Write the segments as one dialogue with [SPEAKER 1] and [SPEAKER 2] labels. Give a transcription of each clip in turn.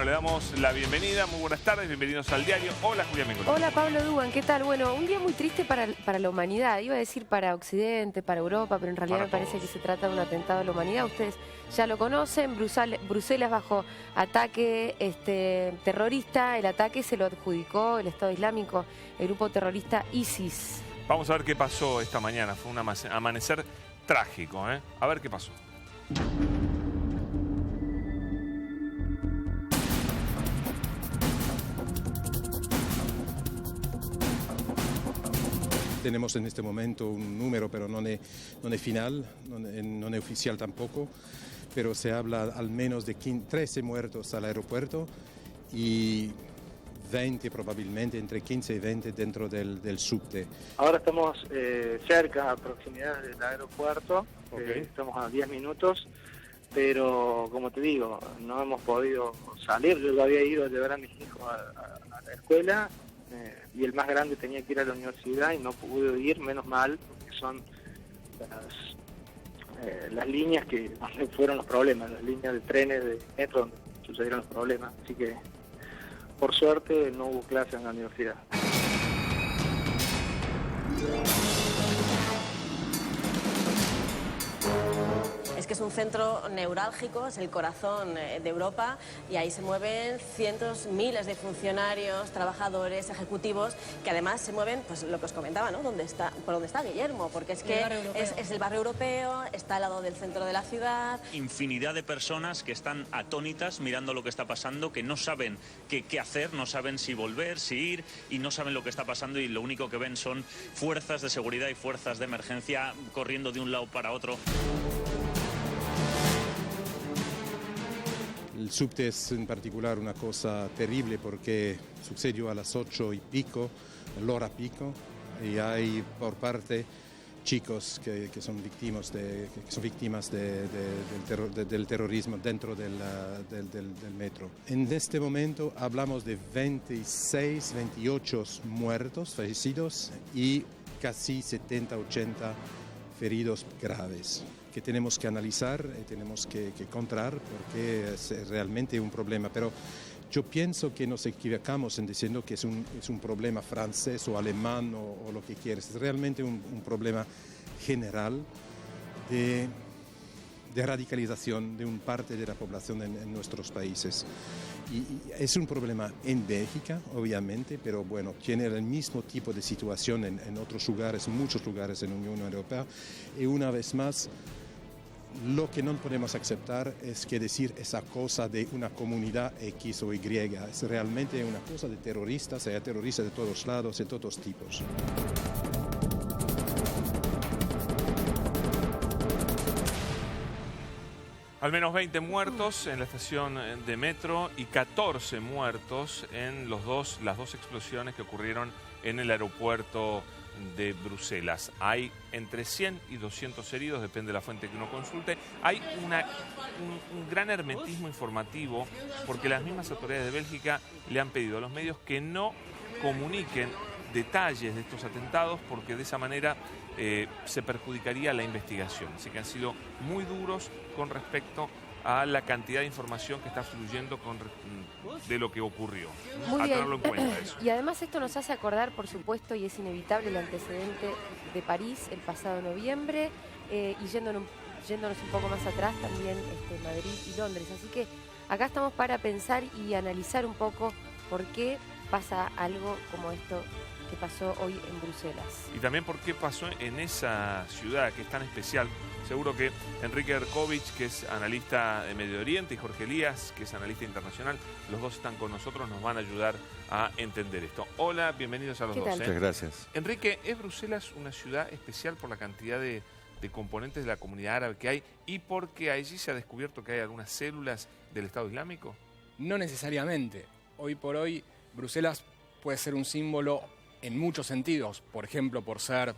[SPEAKER 1] Le damos la bienvenida, muy buenas tardes, bienvenidos al diario. Hola, Julia Mengolini.
[SPEAKER 2] Hola, Pablo Dugan, ¿qué tal? Bueno, un día muy triste para la humanidad. Iba a decir para Occidente, para Europa, pero en realidad
[SPEAKER 1] Para
[SPEAKER 2] me parece
[SPEAKER 1] todos.
[SPEAKER 2] que se trata de un atentado a la humanidad. Ustedes ya lo conocen, Bruselas bajo ataque terrorista. El ataque se lo adjudicó el Estado Islámico, el grupo terrorista ISIS.
[SPEAKER 1] Vamos a ver qué pasó esta mañana. Fue un amanecer trágico, ¿eh? A ver qué pasó.
[SPEAKER 3] Tenemos en este momento un número, pero no es final, no es oficial tampoco, pero se habla al menos de 13 muertos al aeropuerto y 20 probablemente, entre 15 y 20 dentro del subte.
[SPEAKER 4] Ahora estamos cerca, a proximidad del aeropuerto, estamos a 10 minutos, pero como te digo, no hemos podido salir. Yo había ido a llevar a mis hijos a la escuela y el más grande tenía que ir a la universidad y no pude ir, menos mal, porque son las líneas donde fueron los problemas, las líneas de trenes, de metro donde sucedieron los problemas, así que por suerte no hubo clase en la universidad.
[SPEAKER 5] Es que es un centro neurálgico, es el corazón de Europa y ahí se mueven cientos, miles de funcionarios, trabajadores, ejecutivos, que además se mueven, pues lo que os comentaba, ¿no? Por donde está Guillermo, porque es que es el barrio europeo, está al lado del centro de la ciudad.
[SPEAKER 6] Infinidad de personas que están atónitas mirando lo que está pasando, que no saben qué hacer, no saben si volver, si ir, y no saben lo que está pasando, y lo único que ven son fuerzas de seguridad y fuerzas de emergencia corriendo de un lado para otro.
[SPEAKER 3] El subte es en particular una cosa terrible porque sucedió a las 8 y pico, l'ora pico, y hay por parte chicos que son víctimas del terrorismo dentro del metro. En este momento hablamos de 26, 28 muertos, fallecidos y casi 70, 80 feridos graves, que tenemos que analizar y tenemos que encontrar porque es realmente un problema. Pero yo pienso que nos equivocamos en diciendo que es un problema francés o alemán o lo que quieras. Es realmente un problema general de radicalización de una parte de la población en nuestros países. Y es un problema en Bélgica, obviamente, pero bueno, tiene el mismo tipo de situación en otros lugares, muchos lugares en la Unión Europea. Y una vez más, lo que no podemos aceptar es que decir esa cosa de una comunidad X o Y. Es realmente una cosa de terroristas, hay terroristas de todos lados, de todos tipos.
[SPEAKER 1] Al menos 20 muertos en la estación de metro y 14 muertos en las dos explosiones que ocurrieron en el aeropuerto de Bruselas. Hay entre 100 y 200 heridos, depende de la fuente que uno consulte. Hay un gran hermetismo informativo porque las mismas autoridades de Bélgica le han pedido a los medios que no comuniquen detalles de estos atentados porque de esa manera se perjudicaría la investigación. Así que han sido muy duros con respecto a la cantidad de información que está fluyendo de lo que ocurrió.
[SPEAKER 2] Muy
[SPEAKER 1] a
[SPEAKER 2] bien.
[SPEAKER 1] tenerlo en cuenta eso.
[SPEAKER 2] Y además esto nos hace acordar, por supuesto, y es inevitable, el antecedente de París el pasado noviembre, y yéndonos un poco más atrás también Madrid y Londres. Así que acá estamos para pensar y analizar un poco por qué pasa algo como esto que pasó hoy en Bruselas.
[SPEAKER 1] Y también por qué pasó en esa ciudad que es tan especial. Seguro que Enrique Erkovich, que es analista de Medio Oriente, y Jorge Elías, que es analista internacional, los dos están con nosotros, nos van a ayudar a entender esto. Hola, bienvenidos a los dos.
[SPEAKER 7] Muchas gracias.
[SPEAKER 1] Enrique, ¿es Bruselas una ciudad especial por la cantidad de componentes de la comunidad árabe que hay y porque allí se ha descubierto que hay algunas células del Estado Islámico?
[SPEAKER 7] No necesariamente. Hoy por hoy, Bruselas puede ser un símbolo en muchos sentidos, por ejemplo, por ser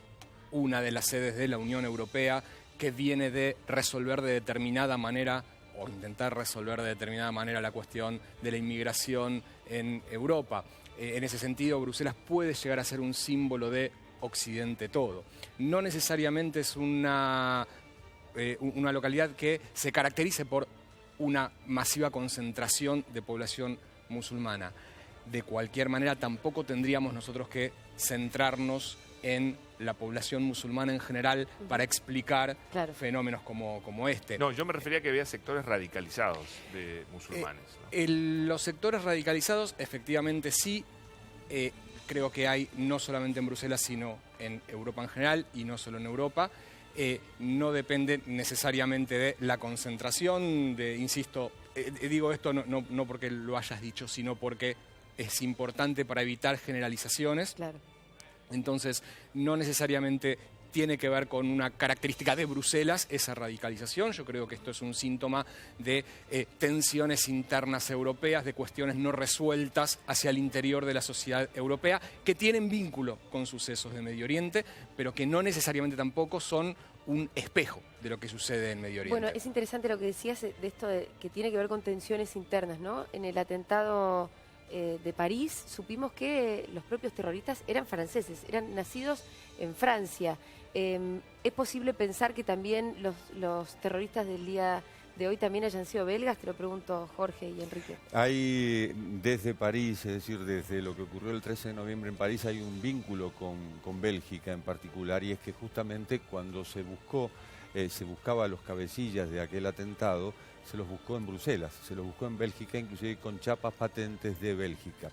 [SPEAKER 7] una de las sedes de la Unión Europea que viene de resolver de determinada manera o intentar resolver de determinada manera la cuestión de la inmigración en Europa. En ese sentido, Bruselas puede llegar a ser un símbolo de Occidente todo. No necesariamente es una localidad que se caracterice por una masiva concentración de población musulmana. De cualquier manera, tampoco tendríamos nosotros que centrarnos en la población musulmana en general para explicar fenómenos como este.
[SPEAKER 1] No, yo me refería a que había sectores radicalizados de musulmanes, ¿no?
[SPEAKER 7] Los sectores radicalizados, efectivamente sí, creo que hay no solamente en Bruselas, sino en Europa en general, y no solo en Europa. No depende necesariamente de la concentración, insisto, digo esto no porque lo hayas dicho, sino porque es importante para evitar generalizaciones.
[SPEAKER 2] Claro.
[SPEAKER 7] Entonces, no necesariamente tiene que ver con una característica de Bruselas esa radicalización. Yo creo que esto es un síntoma de tensiones internas europeas, de cuestiones no resueltas hacia el interior de la sociedad europea, que tienen vínculo con sucesos de Medio Oriente, pero que no necesariamente tampoco son un espejo de lo que sucede en Medio Oriente.
[SPEAKER 2] Bueno, es interesante lo que decías de esto que tiene que ver con tensiones internas, ¿no? En el atentado de París supimos que los propios terroristas eran franceses, eran nacidos en Francia. ¿Es posible pensar que también los terroristas del día de hoy también hayan sido belgas? Te lo pregunto, Jorge y Enrique.
[SPEAKER 8] Hay desde París, es decir, desde lo que ocurrió el 13 de noviembre en París, hay un vínculo con Bélgica en particular, y es que justamente cuando se buscaba a los cabecillas de aquel atentado, se los buscó en Bruselas, se los buscó en Bélgica, inclusive con chapas patentes de Bélgica.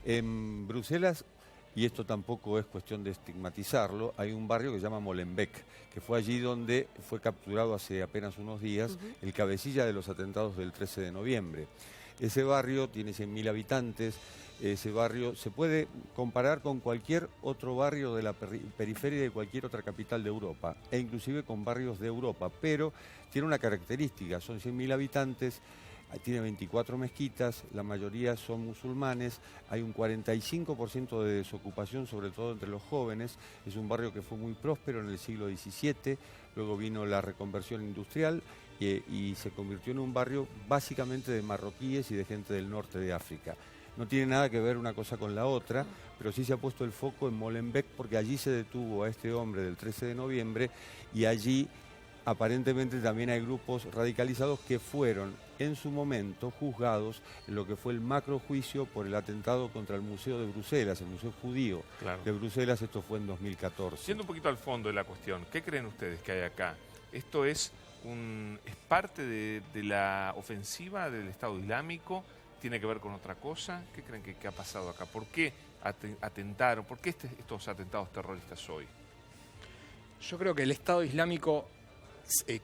[SPEAKER 8] En Bruselas, y esto tampoco es cuestión de estigmatizarlo, hay un barrio que se llama Molenbeek, que fue allí donde fue capturado hace apenas unos días el cabecilla de los atentados del 13 de noviembre. Ese barrio tiene 100.000 habitantes. Ese barrio se puede comparar con cualquier otro barrio de la periferia de cualquier otra capital de Europa, e inclusive con barrios de Europa, pero tiene una característica: son 100.000 habitantes, tiene 24 mezquitas, la mayoría son musulmanes, hay un 45% de desocupación, sobre todo entre los jóvenes. Es un barrio que fue muy próspero en el siglo XVII, luego vino la reconversión industrial y se convirtió en un barrio básicamente de marroquíes y de gente del norte de África. No tiene nada que ver una cosa con la otra, pero sí se ha puesto el foco en Molenbeek porque allí se detuvo a este hombre del 13 de noviembre y allí aparentemente también hay grupos radicalizados que fueron en su momento juzgados en lo que fue el macrojuicio por el atentado contra el Museo de Bruselas, el Museo Judío de Bruselas. Esto fue en 2014.
[SPEAKER 1] Siendo un poquito al fondo de la cuestión, ¿qué creen ustedes que hay acá? ¿Esto es parte de la ofensiva del Estado Islámico? ¿Tiene que ver con otra cosa? ¿Qué creen que ha pasado acá? ¿Por qué atentaron? ¿Por qué estos atentados terroristas hoy?
[SPEAKER 7] Yo creo que el Estado Islámico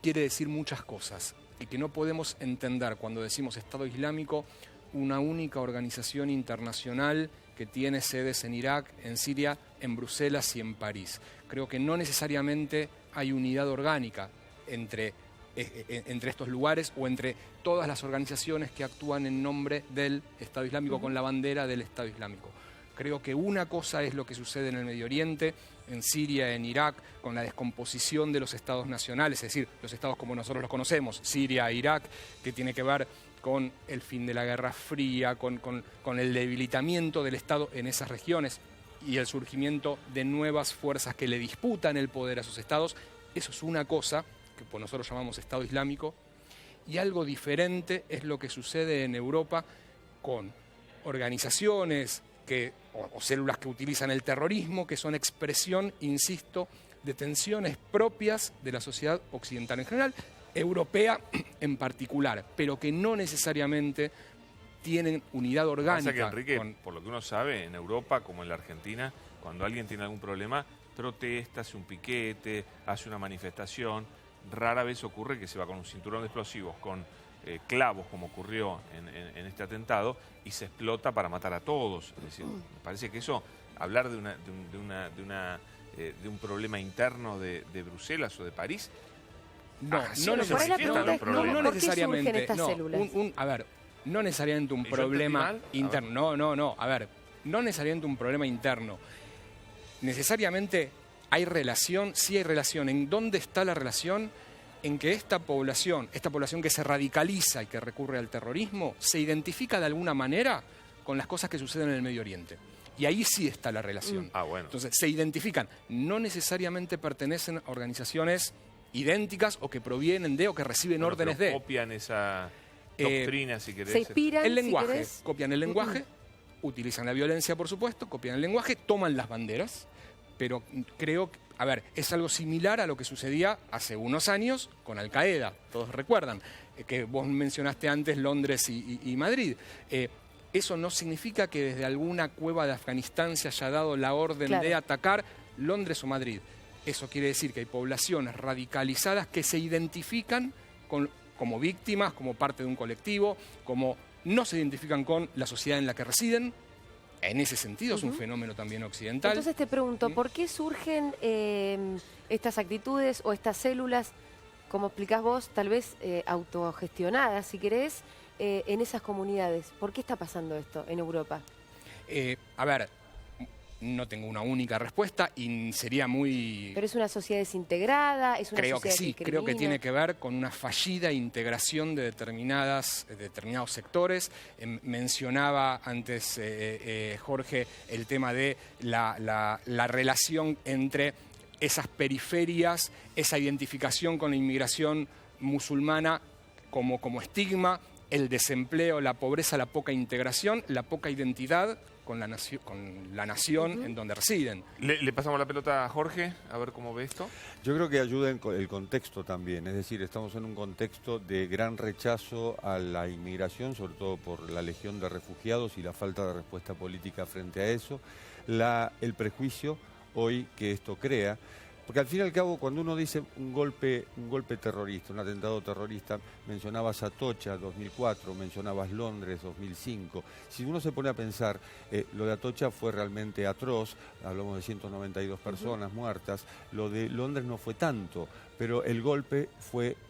[SPEAKER 7] quiere decir muchas cosas y que no podemos entender cuando decimos Estado Islámico una única organización internacional que tiene sedes en Irak, en Siria, en Bruselas y en París. Creo que no necesariamente hay unidad orgánica entre estos lugares o entre todas las organizaciones que actúan en nombre del Estado Islámico con la bandera del Estado Islámico. Creo que una cosa es lo que sucede en el Medio Oriente, en Siria, en Irak, con la descomposición de los estados nacionales, es decir, los estados como nosotros los conocemos, Siria, Irak, que tiene que ver con el fin de la Guerra Fría, con el debilitamiento del Estado en esas regiones y el surgimiento de nuevas fuerzas que le disputan el poder a sus estados. Eso es una cosa que por nosotros llamamos Estado Islámico, y algo diferente es lo que sucede en Europa con organizaciones o células que utilizan el terrorismo, que son expresión, insisto, de tensiones propias de la sociedad occidental en general, europea en particular, pero que no necesariamente tienen unidad orgánica.
[SPEAKER 1] Pasa que, Enrique, por lo que uno sabe, en Europa, como en la Argentina, cuando alguien tiene algún problema, protesta, hace un piquete, hace una manifestación. Rara vez ocurre que se va con un cinturón de explosivos, con clavos, como ocurrió en este atentado, y se explota para matar a todos. Es decir, me parece que eso, hablar de un problema interno de Bruselas o de París,
[SPEAKER 7] no necesariamente. No necesariamente un problema interno. No necesariamente un problema interno. Necesariamente hay relación, sí hay relación. ¿En dónde está la relación? En que esta población que se radicaliza y que recurre al terrorismo, se identifica de alguna manera con las cosas que suceden en el Medio Oriente. Y ahí sí está la relación.
[SPEAKER 1] Bueno.
[SPEAKER 7] Entonces, se identifican. No necesariamente pertenecen a organizaciones idénticas o que provienen de o que reciben órdenes de.
[SPEAKER 1] Copian esa... doctrina, si querés.
[SPEAKER 2] Se inspiran,
[SPEAKER 7] El lenguaje,
[SPEAKER 2] si querés.
[SPEAKER 7] copian el lenguaje, utilizan la violencia, por supuesto, copian el lenguaje, toman las banderas, pero creo que, a ver, es algo similar a lo que sucedía hace unos años con Al Qaeda, todos recuerdan, que vos mencionaste antes Londres y Madrid. Eso no significa que desde alguna cueva de Afganistán se haya dado la orden
[SPEAKER 2] Claro.
[SPEAKER 7] de atacar Londres o Madrid. Eso quiere decir que hay poblaciones radicalizadas que se identifican como víctimas, como parte de un colectivo, como no se identifican con la sociedad en la que residen. En ese sentido es un fenómeno también occidental.
[SPEAKER 2] Entonces te pregunto, ¿por qué surgen estas actitudes o estas células, como explicás vos, tal vez autogestionadas, si querés, en esas comunidades? ¿Por qué está pasando esto en Europa?
[SPEAKER 7] A ver, no tengo una única respuesta y sería muy...
[SPEAKER 2] ¿Pero es una sociedad desintegrada? ¿Es una
[SPEAKER 7] Creo que
[SPEAKER 2] sociedad
[SPEAKER 7] sí,
[SPEAKER 2] que
[SPEAKER 7] creo que
[SPEAKER 2] discrimina?
[SPEAKER 7] tiene que ver con una fallida integración de determinados sectores. Mencionaba antes Jorge el tema de la relación entre esas periferias, esa identificación con la inmigración musulmana como estigma, el desempleo, la pobreza, la poca integración, la poca identidad con la nación en donde residen.
[SPEAKER 1] Le pasamos la pelota a Jorge, a ver cómo ve esto.
[SPEAKER 8] Yo creo que ayuda en el contexto también, es decir, estamos en un contexto de gran rechazo a la inmigración, sobre todo por la legión de refugiados y la falta de respuesta política frente a eso, el prejuicio hoy que esto crea. Porque al fin y al cabo, cuando uno dice un golpe terrorista, un atentado terrorista, mencionabas Atocha 2004, mencionabas Londres 2005. Si uno se pone a pensar, lo de Atocha fue realmente atroz, hablamos de 192 personas muertas, lo de Londres no fue tanto, pero el golpe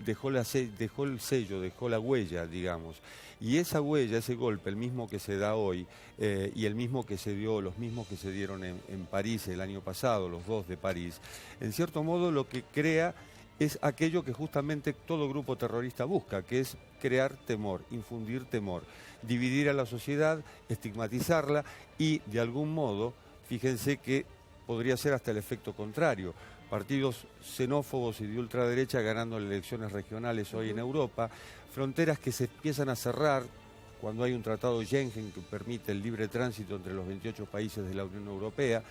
[SPEAKER 8] dejó el sello, dejó la huella, digamos. Y esa huella, ese golpe, el mismo que se da hoy y el mismo que se dio, los mismos que se dieron en París el año pasado, los dos de París, en cierto modo lo que crea es aquello que justamente todo grupo terrorista busca, que es crear temor, infundir temor, dividir a la sociedad, estigmatizarla y de algún modo, fíjense que podría ser hasta el efecto contrario. Partidos xenófobos y de ultraderecha ganando elecciones regionales hoy en Europa, fronteras que se empiezan a cerrar cuando hay un tratado Schengen que permite el libre tránsito entre los 28 países de la Unión Europea,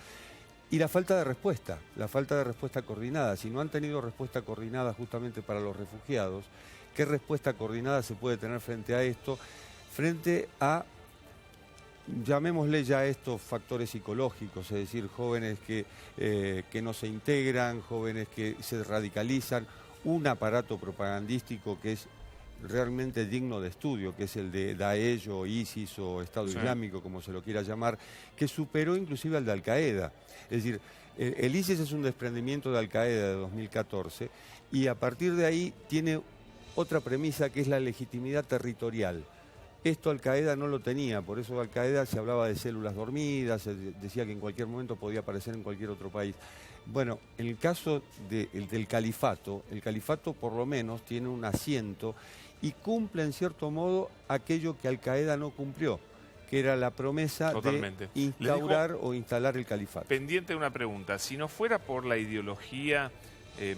[SPEAKER 8] y la falta de respuesta coordinada. Si no han tenido respuesta coordinada justamente para los refugiados, ¿qué respuesta coordinada se puede tener frente a esto? Frente a, llamémosle ya a estos factores psicológicos, es decir, jóvenes que no se integran, jóvenes que se radicalizan, un aparato propagandístico que es realmente digno de estudio, que es el de Daesh o ISIS o Estado Islámico, como se lo quiera llamar, que superó inclusive al de Al Qaeda. Es decir, el ISIS es un desprendimiento de Al Qaeda de 2014 y a partir de ahí tiene otra premisa que es la legitimidad territorial. Esto Al Qaeda no lo tenía, por eso Al Qaeda se hablaba de células dormidas, se decía que en cualquier momento podía aparecer en cualquier otro país. Bueno, en el caso del califato, el califato por lo menos tiene un asiento y cumple en cierto modo aquello que Al Qaeda no cumplió, que era la promesa de instaurar o instalar el califato.
[SPEAKER 1] Pendiente de una pregunta, si no fuera por la ideología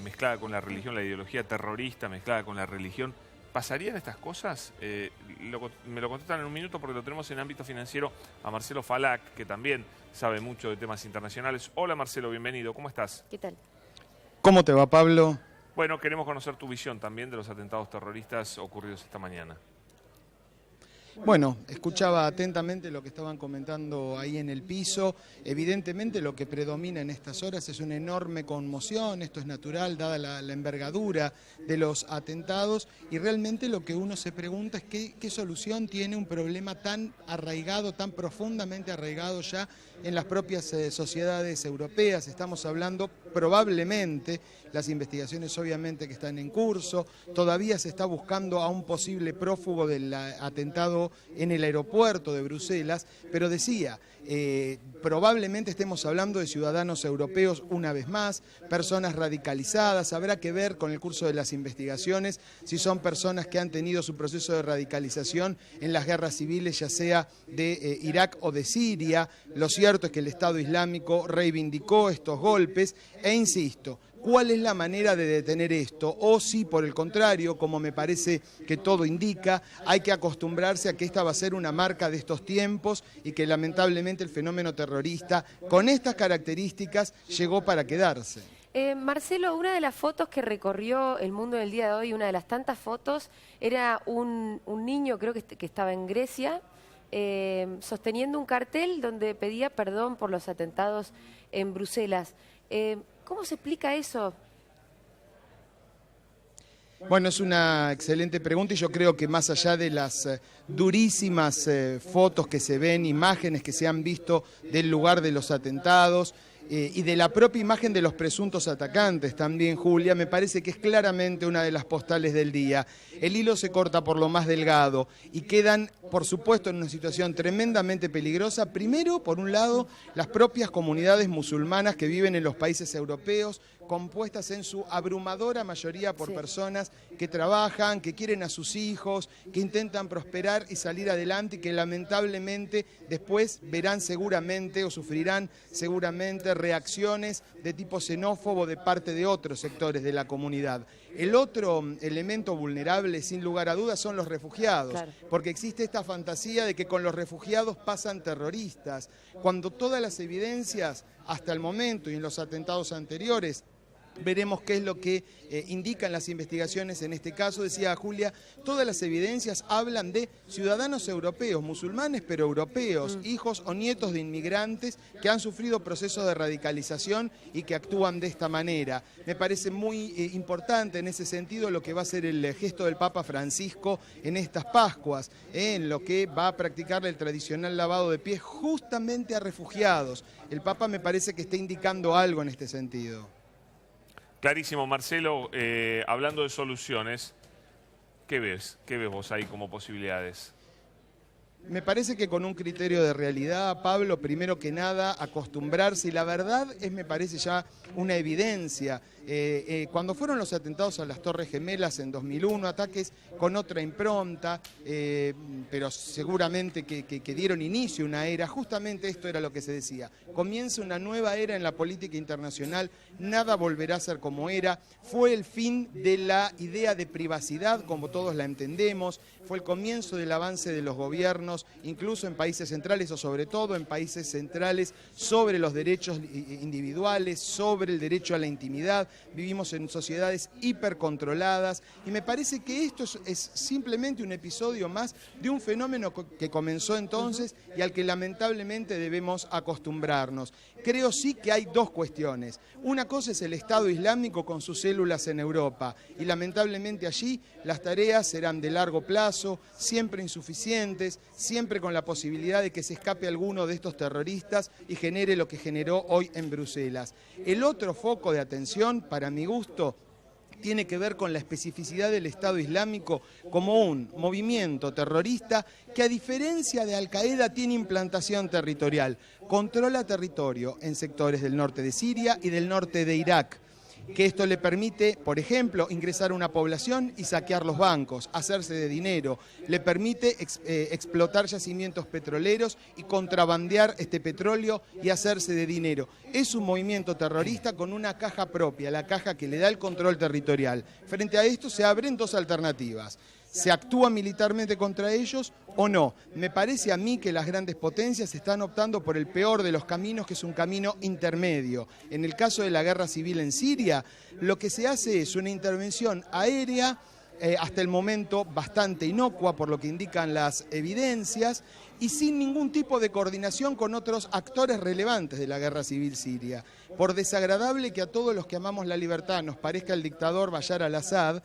[SPEAKER 1] mezclada con la religión, la ideología terrorista mezclada con la religión, ¿pasarían estas cosas? Me lo contestan en un minuto porque lo tenemos en ámbito financiero a Marcelo Falac, que también sabe mucho de temas internacionales. Hola Marcelo, bienvenido, ¿cómo estás?
[SPEAKER 2] ¿Qué tal?
[SPEAKER 9] ¿Cómo te va, Pablo?
[SPEAKER 1] Bueno, queremos conocer tu visión también de los atentados terroristas ocurridos esta mañana.
[SPEAKER 9] Bueno, escuchaba atentamente lo que estaban comentando ahí en el piso. Evidentemente lo que predomina en estas horas es una enorme conmoción, esto es natural dada la envergadura de los atentados y realmente lo que uno se pregunta es qué solución tiene un problema tan arraigado, tan profundamente arraigado ya en las propias sociedades europeas. Estamos hablando probablemente, las investigaciones obviamente que están en curso, todavía se está buscando a un posible prófugo del atentado en el aeropuerto de Bruselas, pero decía, probablemente estemos hablando de ciudadanos europeos una vez más, personas radicalizadas, habrá que ver con el curso de las investigaciones si son personas que han tenido su proceso de radicalización en las guerras civiles, ya sea de Irak o de Siria. Lo cierto es que el Estado Islámico reivindicó estos golpes e insisto, cuál es la manera de detener esto, o si por el contrario, como me parece que todo indica, hay que acostumbrarse a que esta va a ser una marca de estos tiempos y que lamentablemente el fenómeno terrorista con estas características llegó para quedarse.
[SPEAKER 2] Marcelo, una de las fotos que recorrió el mundo en el día de hoy, una de las tantas fotos, era un niño, creo que estaba en Grecia, sosteniendo un cartel donde pedía perdón por los atentados en Bruselas. ¿Cómo se explica eso?
[SPEAKER 9] Bueno, es una excelente pregunta y yo creo que más allá de las durísimas fotos que se ven, imágenes que se han visto del lugar de los atentados, y de la propia imagen de los presuntos atacantes también, Julia, me parece que es claramente una de las postales del día. El hilo se corta por lo más delgado y quedan, por supuesto, en una situación tremendamente peligrosa. Primero, por un lado, las propias comunidades musulmanas que viven en los países europeos, compuestas en su abrumadora mayoría por personas que trabajan, que quieren a sus hijos, que intentan prosperar y salir adelante y que lamentablemente después verán seguramente o sufrirán seguramente reacciones de tipo xenófobo de parte de otros sectores de la comunidad. El otro elemento vulnerable, sin lugar a dudas, son los refugiados, porque existe esta fantasía de que con los refugiados pasan terroristas, cuando todas las evidencias hasta el momento y en los atentados anteriores, veremos qué es lo que indican las investigaciones en este caso. Decía Julia, todas las evidencias hablan de ciudadanos europeos, musulmanes pero europeos, hijos o nietos de inmigrantes que han sufrido procesos de radicalización y que actúan de esta manera. Me parece muy importante en ese sentido lo que va a ser el gesto del Papa Francisco en estas Pascuas, en lo que va a practicar el tradicional lavado de pies justamente a refugiados. El Papa me parece que está indicando algo en este sentido.
[SPEAKER 1] Clarísimo, Marcelo. Hablando de soluciones, ¿qué ves? ¿Qué ves vos ahí como posibilidades?
[SPEAKER 9] Me parece que con un criterio de realidad, Pablo, primero que nada, acostumbrarse, y la verdad es, me parece ya una evidencia. Cuando fueron los atentados a las Torres Gemelas en 2001, ataques con otra impronta, pero seguramente que dieron inicio a una era, justamente esto era lo que se decía. Comienza una nueva era en la política internacional, nada volverá a ser como era, fue el fin de la idea de privacidad, como todos la entendemos, fue el comienzo del avance de los gobiernos, incluso en países centrales o sobre todo en países centrales, sobre los derechos individuales, sobre el derecho a la intimidad. Vivimos en sociedades hipercontroladas y me parece que esto es simplemente un episodio más de un fenómeno que comenzó entonces y al que lamentablemente debemos acostumbrarnos. Creo sí que hay dos cuestiones. Una cosa es el Estado Islámico con sus células en Europa y lamentablemente allí las tareas serán de largo plazo, siempre insuficientes, siempre con la posibilidad de que se escape alguno de estos terroristas y genere lo que generó hoy en Bruselas. El otro foco de atención, para mi gusto, tiene que ver con la especificidad del Estado Islámico como un movimiento terrorista que, a diferencia de Al-Qaeda, tiene implantación territorial, controla territorio en sectores del norte de Siria y del norte de Irak, que esto le permite, por ejemplo, ingresar a una población y saquear los bancos, hacerse de dinero, le permite explotar yacimientos petroleros y contrabandear este petróleo y hacerse de dinero. Es un movimiento terrorista con una caja propia, la caja que le da el control territorial. Frente a esto se abren dos alternativas. ¿Se actúa militarmente contra ellos o no? Me parece a mí que las grandes potencias están optando por el peor de los caminos, que es un camino intermedio. En el caso de la guerra civil en Siria, lo que se hace es una intervención aérea, hasta el momento bastante inocua por lo que indican las evidencias, y sin ningún tipo de coordinación con otros actores relevantes de la guerra civil siria. Por desagradable que a todos los que amamos la libertad nos parezca el dictador Bashar al-Assad,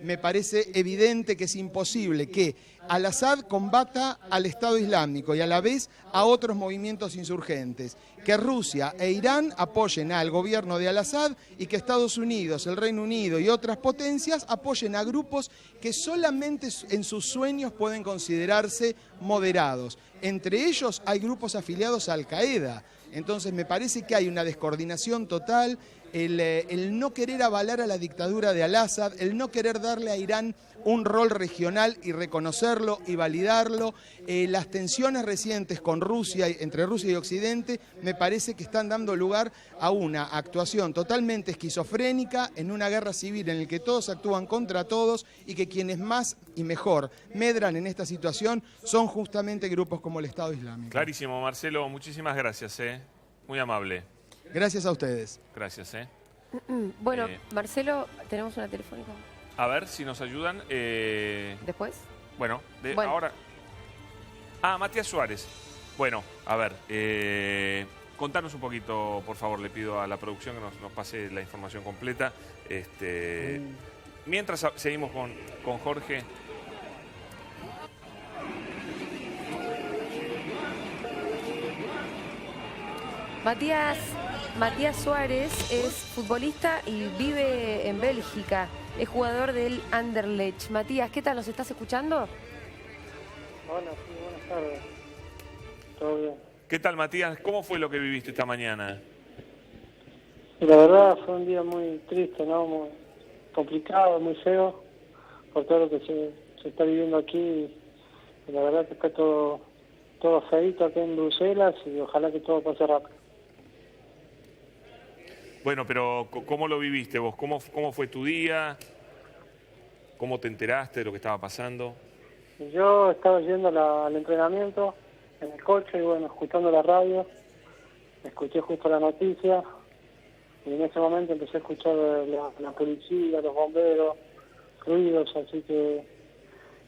[SPEAKER 9] me parece evidente que es imposible que al-Assad combata al Estado Islámico y a la vez a otros movimientos insurgentes, que Rusia e Irán apoyen al gobierno de al-Assad y que Estados Unidos, el Reino Unido y otras potencias apoyen a grupos que solamente en sus sueños pueden considerarse moderados. Entre ellos hay grupos afiliados a Al-Qaeda. Entonces me parece que hay una descoordinación total, el no querer avalar a la dictadura de Al-Assad, el no querer darle a Irán un rol regional y reconocerlo y validarlo, las tensiones recientes con Rusia, entre Rusia y Occidente, me parece que están dando lugar a una actuación totalmente esquizofrénica en una guerra civil en la que todos actúan contra todos y que quienes más y mejor medran en esta situación son justamente grupos como el Estado Islámico.
[SPEAKER 1] Clarísimo, Marcelo, muchísimas gracias, muy amable.
[SPEAKER 9] Gracias a ustedes.
[SPEAKER 1] Gracias,
[SPEAKER 2] Bueno, Marcelo, tenemos una telefónica.
[SPEAKER 1] A ver si nos ayudan.
[SPEAKER 2] ¿Después?
[SPEAKER 1] Bueno,
[SPEAKER 2] Bueno.
[SPEAKER 1] ahora... Matías Suárez. Bueno, a ver, contanos un poquito, por favor, le pido a la producción que nos pase la información completa. Mientras seguimos con Jorge.
[SPEAKER 2] Matías Suárez es futbolista y vive en Bélgica. Es jugador del Anderlecht. Matías, ¿qué tal? ¿Nos estás escuchando?
[SPEAKER 10] Hola, sí, buenas tardes. Todo bien.
[SPEAKER 1] ¿Qué tal, Matías? ¿Cómo fue lo que viviste esta mañana?
[SPEAKER 10] Y la verdad fue un día muy triste, ¿no? Muy complicado, muy feo, por todo lo que se está viviendo aquí. Y la verdad que está todo feíto aquí en Bruselas y ojalá que todo pase rápido.
[SPEAKER 1] Bueno, pero ¿cómo lo viviste vos? ¿Cómo fue tu día? ¿Cómo te enteraste de lo que estaba pasando?
[SPEAKER 10] Yo estaba yendo al entrenamiento en el coche y bueno, escuchando la radio, escuché justo la noticia y en ese momento empecé a escuchar la policía, los bomberos, ruidos, así que,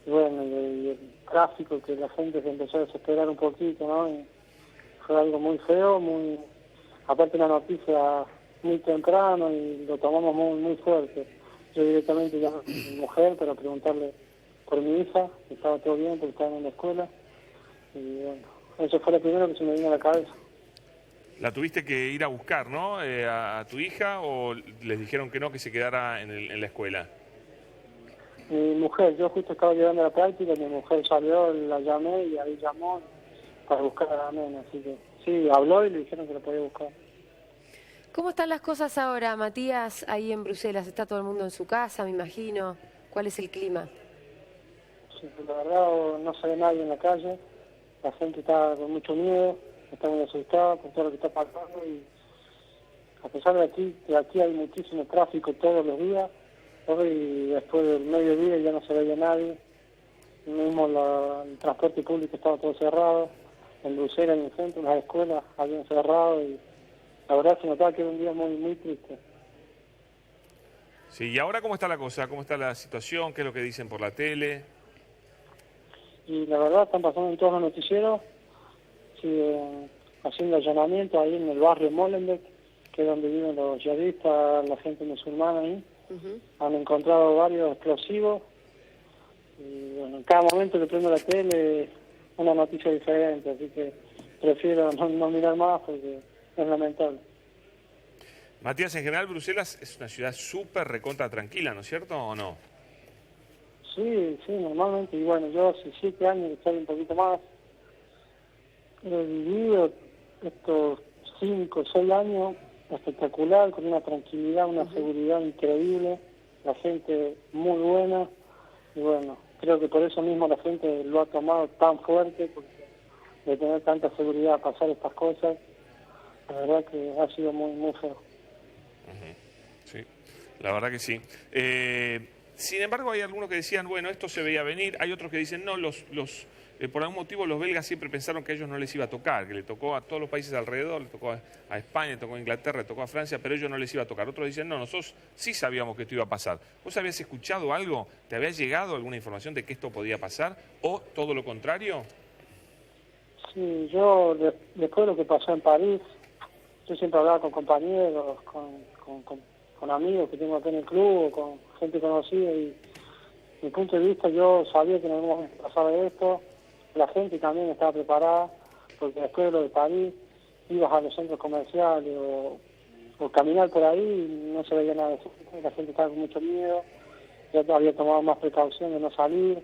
[SPEAKER 10] y bueno, y el tráfico, que la gente se empezó a desesperar un poquito, ¿no? Y fue algo muy feo, aparte una noticia muy temprano y lo tomamos muy fuerte. Yo directamente llamé a mi mujer para preguntarle por mi hija, que estaba todo bien porque estaba en la escuela. Y bueno, eso fue lo primero que se me vino a la cabeza.
[SPEAKER 1] La tuviste que ir a buscar, ¿no? A tu hija, ¿o les dijeron que no, que se quedara en la escuela?
[SPEAKER 10] Mi mujer, yo justo estaba llegando a la práctica, mi mujer salió, la llamé y ahí llamó para buscar a la nena. Así que sí, habló y le dijeron que la podía buscar.
[SPEAKER 2] ¿Cómo están las cosas ahora, Matías, ahí en Bruselas? ¿Está todo el mundo en su casa, me imagino? ¿Cuál es el clima?
[SPEAKER 10] Sí, la verdad no se ve nadie en la calle, la gente está con mucho miedo, está muy asustada por todo lo que está pasando y a pesar de que aquí hay muchísimo tráfico todos los días, hoy después del mediodía ya no se veía nadie, mismo el transporte público estaba todo cerrado, en Bruselas, en el centro, las escuelas habían cerrado y la verdad se notaba que era un día muy triste.
[SPEAKER 1] Sí, ¿y ahora cómo está la cosa? ¿Cómo está la situación? ¿Qué es lo que dicen por la tele?
[SPEAKER 10] Y la verdad están pasando en todos los noticieros, siguen haciendo allanamientos ahí en el barrio Molenbeek, que es donde viven los yihadistas, la gente musulmana ahí. Han encontrado varios explosivos y bueno, en cada momento que prendo la tele una noticia diferente, así que prefiero no mirar más porque es lamentable.
[SPEAKER 1] Matías, en general Bruselas es una ciudad súper recontra tranquila, ¿no es cierto o no?
[SPEAKER 10] Sí, normalmente, y bueno, yo hace 7 años estoy un poquito más. He vivido estos 5 o 6 años espectacular, con una tranquilidad, una seguridad increíble, la gente muy buena, y bueno, creo que por eso mismo la gente lo ha tomado tan fuerte, porque de tener tanta seguridad a pasar estas cosas, la verdad que ha sido muy feo.
[SPEAKER 1] Sí, la verdad que sí. Sin embargo, hay algunos que decían, bueno, esto se veía venir. Hay otros que dicen, no, por algún motivo los belgas siempre pensaron que a ellos no les iba a tocar, que le tocó a todos los países alrededor, le tocó a España, le tocó a Inglaterra, le tocó a Francia, pero a ellos no les iba a tocar. Otros dicen, no, nosotros sí sabíamos que esto iba a pasar. ¿Vos habías escuchado algo? ¿Te había llegado alguna información de que esto podía pasar? ¿O todo lo contrario?
[SPEAKER 10] Sí, yo después de lo que pasó en París, yo siempre hablaba con compañeros, con amigos que tengo acá en el club, con gente conocida, y desde mi punto de vista yo sabía que en algún momento pasaba esto, la gente también estaba preparada, porque después de lo de París ibas a los centros comerciales o caminar por ahí y no se veía nada de eso, la gente estaba con mucho miedo, ya había tomado más precaución de no salir,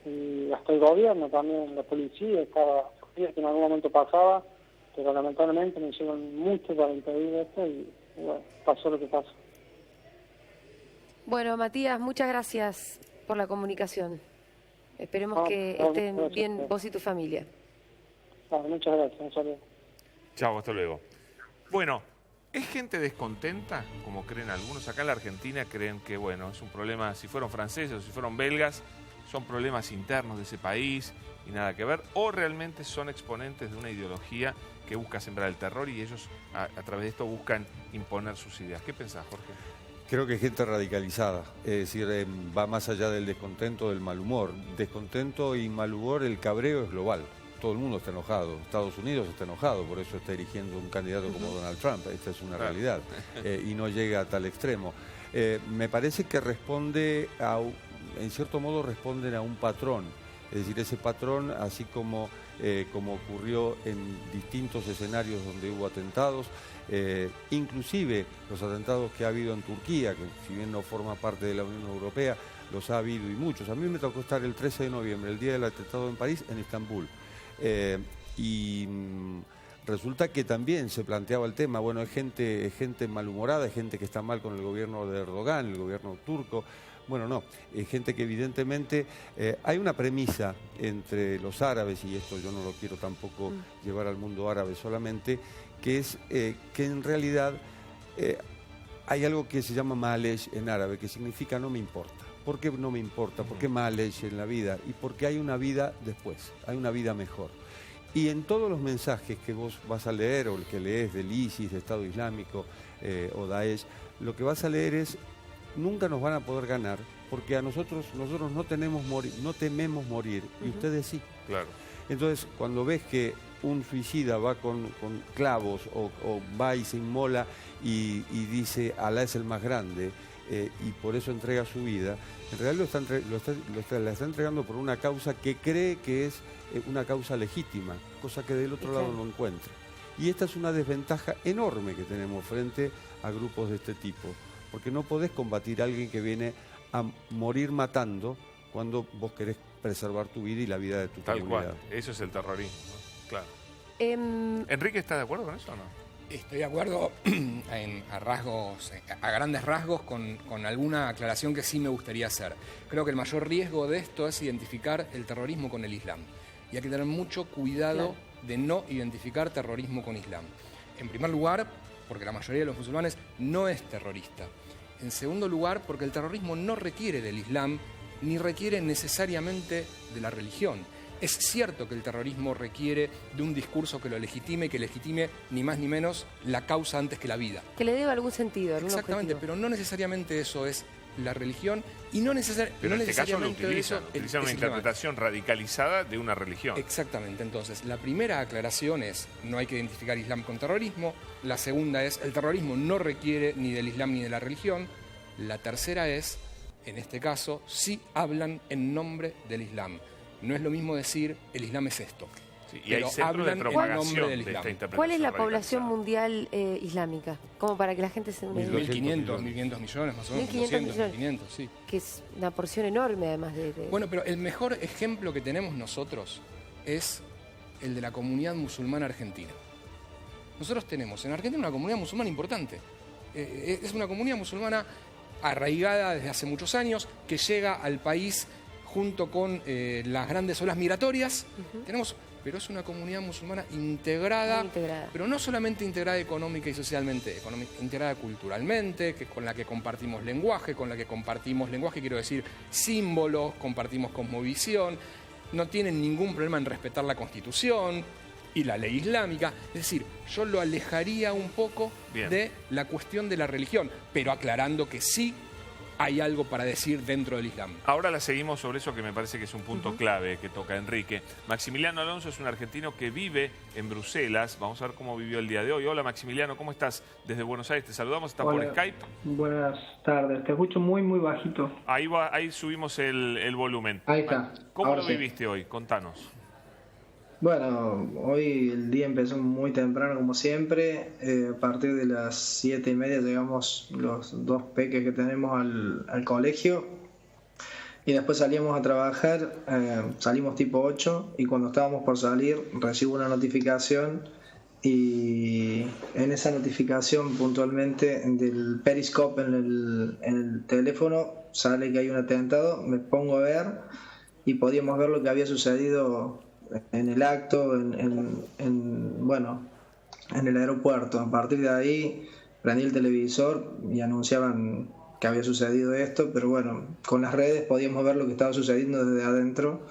[SPEAKER 10] y hasta el gobierno también, la policía estaba, que en algún momento pasaba, pero lamentablemente me hicieron mucho para impedir esto y bueno, pasó lo que pasó.
[SPEAKER 2] Bueno, Matías, muchas gracias por la comunicación. Esperemos que estén bien vos y tu familia.
[SPEAKER 10] Muchas gracias, un saludo.
[SPEAKER 1] Chao, hasta luego. Bueno, ¿es gente descontenta, como creen algunos? Acá en la Argentina creen que, bueno, es un problema, si fueron franceses o si fueron belgas, son problemas internos de ese país y nada que ver, o realmente son exponentes de una ideología que busca sembrar el terror y ellos a través de esto buscan imponer sus ideas. ¿Qué pensás, Jorge?
[SPEAKER 8] Creo que es gente radicalizada, es decir, va más allá del descontento, del mal humor. Descontento y mal humor, el cabreo es global. Todo el mundo está enojado, Estados Unidos está enojado, por eso está eligiendo un candidato como Donald Trump, esta es una realidad, y no llega a tal extremo. Me parece que responde en cierto modo responden a un patrón, es decir, ese patrón, así como ocurrió en distintos escenarios donde hubo atentados, inclusive los atentados que ha habido en Turquía, que si bien no forma parte de la Unión Europea, los ha habido y muchos. A mí me tocó estar el 13 de noviembre, el día del atentado en París, en Estambul. Resulta que también se planteaba el tema, bueno, es gente malhumorada, es gente que está mal con el gobierno de Erdogan, el gobierno turco. Bueno, no, es gente que evidentemente hay una premisa entre los árabes, y esto yo no lo quiero tampoco llevar al mundo árabe solamente, que es que en realidad hay algo que se llama ma'alesh en árabe, que significa no me importa. ¿Por qué no me importa? ¿Por qué ma'alesh en la vida? Y porque hay una vida después, hay una vida mejor. Y en todos los mensajes que vos vas a leer, o el que lees del ISIS, de Estado Islámico o Daesh, lo que vas a leer es: nunca nos van a poder ganar, porque a nosotros no tememos morir, y ustedes sí.
[SPEAKER 1] Claro.
[SPEAKER 8] Entonces, cuando ves que un suicida va con clavos o va y se inmola y dice Alá es el más grande, y por eso entrega su vida, en realidad la está entregando por una causa que cree que es una causa legítima, cosa que del otro lado no encuentra. Y esta es una desventaja enorme que tenemos frente a grupos de este tipo, porque no podés combatir a alguien que viene a morir matando cuando vos querés preservar tu vida y la vida de tu comunidad.
[SPEAKER 1] Tal cual, eso es el terrorismo, ¿no? Claro. ¿Enrique está de acuerdo con eso o no?
[SPEAKER 7] Estoy de acuerdo a grandes rasgos, con alguna aclaración que sí me gustaría hacer. Creo que el mayor riesgo de esto es identificar el terrorismo con el Islam. Y hay que tener mucho cuidado de no identificar terrorismo con Islam. En primer lugar, porque la mayoría de los musulmanes no es terrorista. En segundo lugar, porque el terrorismo no requiere del Islam, ni requiere necesariamente de la religión. Es cierto que el terrorismo requiere de un discurso que lo legitime y que legitime ni más ni menos la causa antes que la vida.
[SPEAKER 2] Que le dé algún sentido, algún
[SPEAKER 7] Exactamente,
[SPEAKER 2] objetivo.
[SPEAKER 7] pero no necesariamente eso es la religión y no,
[SPEAKER 1] pero en este caso lo utilizan una interpretación radicalizada de una religión.
[SPEAKER 7] Exactamente, entonces la primera aclaración es: no hay que identificar Islam con terrorismo. La segunda es: el terrorismo no requiere ni del Islam ni de la religión. La tercera es: en este caso sí hablan en nombre del Islam. No es lo mismo decir el Islam es esto. Sí, y hay centros de propagación de esta interpretación.
[SPEAKER 2] ¿Cuál es la población mundial islámica? Como para que la gente se...
[SPEAKER 7] 1.500 millones más o menos. 1.500, sí.
[SPEAKER 2] Que es una porción enorme además de...
[SPEAKER 7] Bueno, pero el mejor ejemplo que tenemos nosotros es el de la comunidad musulmana argentina. Nosotros tenemos en Argentina una comunidad musulmana importante. Es una comunidad musulmana arraigada desde hace muchos años, que llega al país junto con las grandes olas migratorias. Pero es una comunidad musulmana integrada, pero no solamente integrada económica y socialmente, integrada culturalmente, con la que compartimos lenguaje, quiero decir símbolos, compartimos cosmovisión, no tienen ningún problema en respetar la Constitución y la ley islámica. Es decir, yo lo alejaría un poco de la cuestión de la religión, pero aclarando que sí hay algo para decir dentro del Islam.
[SPEAKER 1] Ahora la seguimos sobre eso, que me parece que es un punto clave que toca Enrique. Maximiliano Alonso es un argentino que vive en Bruselas. Vamos a ver cómo vivió el día de hoy. Hola Maximiliano, ¿cómo estás? Desde Buenos Aires te saludamos, ¿estás por Skype?
[SPEAKER 11] Buenas tardes, te escucho muy bajito.
[SPEAKER 1] Ahí subimos el volumen.
[SPEAKER 11] Ahí está.
[SPEAKER 1] ¿Cómo lo viviste hoy? Contanos.
[SPEAKER 11] Bueno, hoy el día empezó muy temprano como siempre. A partir de las 7:30 llegamos los dos peques que tenemos al colegio. y después salíamos a trabajar, salimos tipo 8 y cuando estábamos por salir recibo una notificación y en esa notificación puntualmente del Periscope en el teléfono sale que hay un atentado, me pongo a ver y podíamos ver lo que había sucedido en el acto, en el aeropuerto. A partir de ahí prendí el televisor y anunciaban que había sucedido esto, pero bueno, con las redes podíamos ver lo que estaba sucediendo desde adentro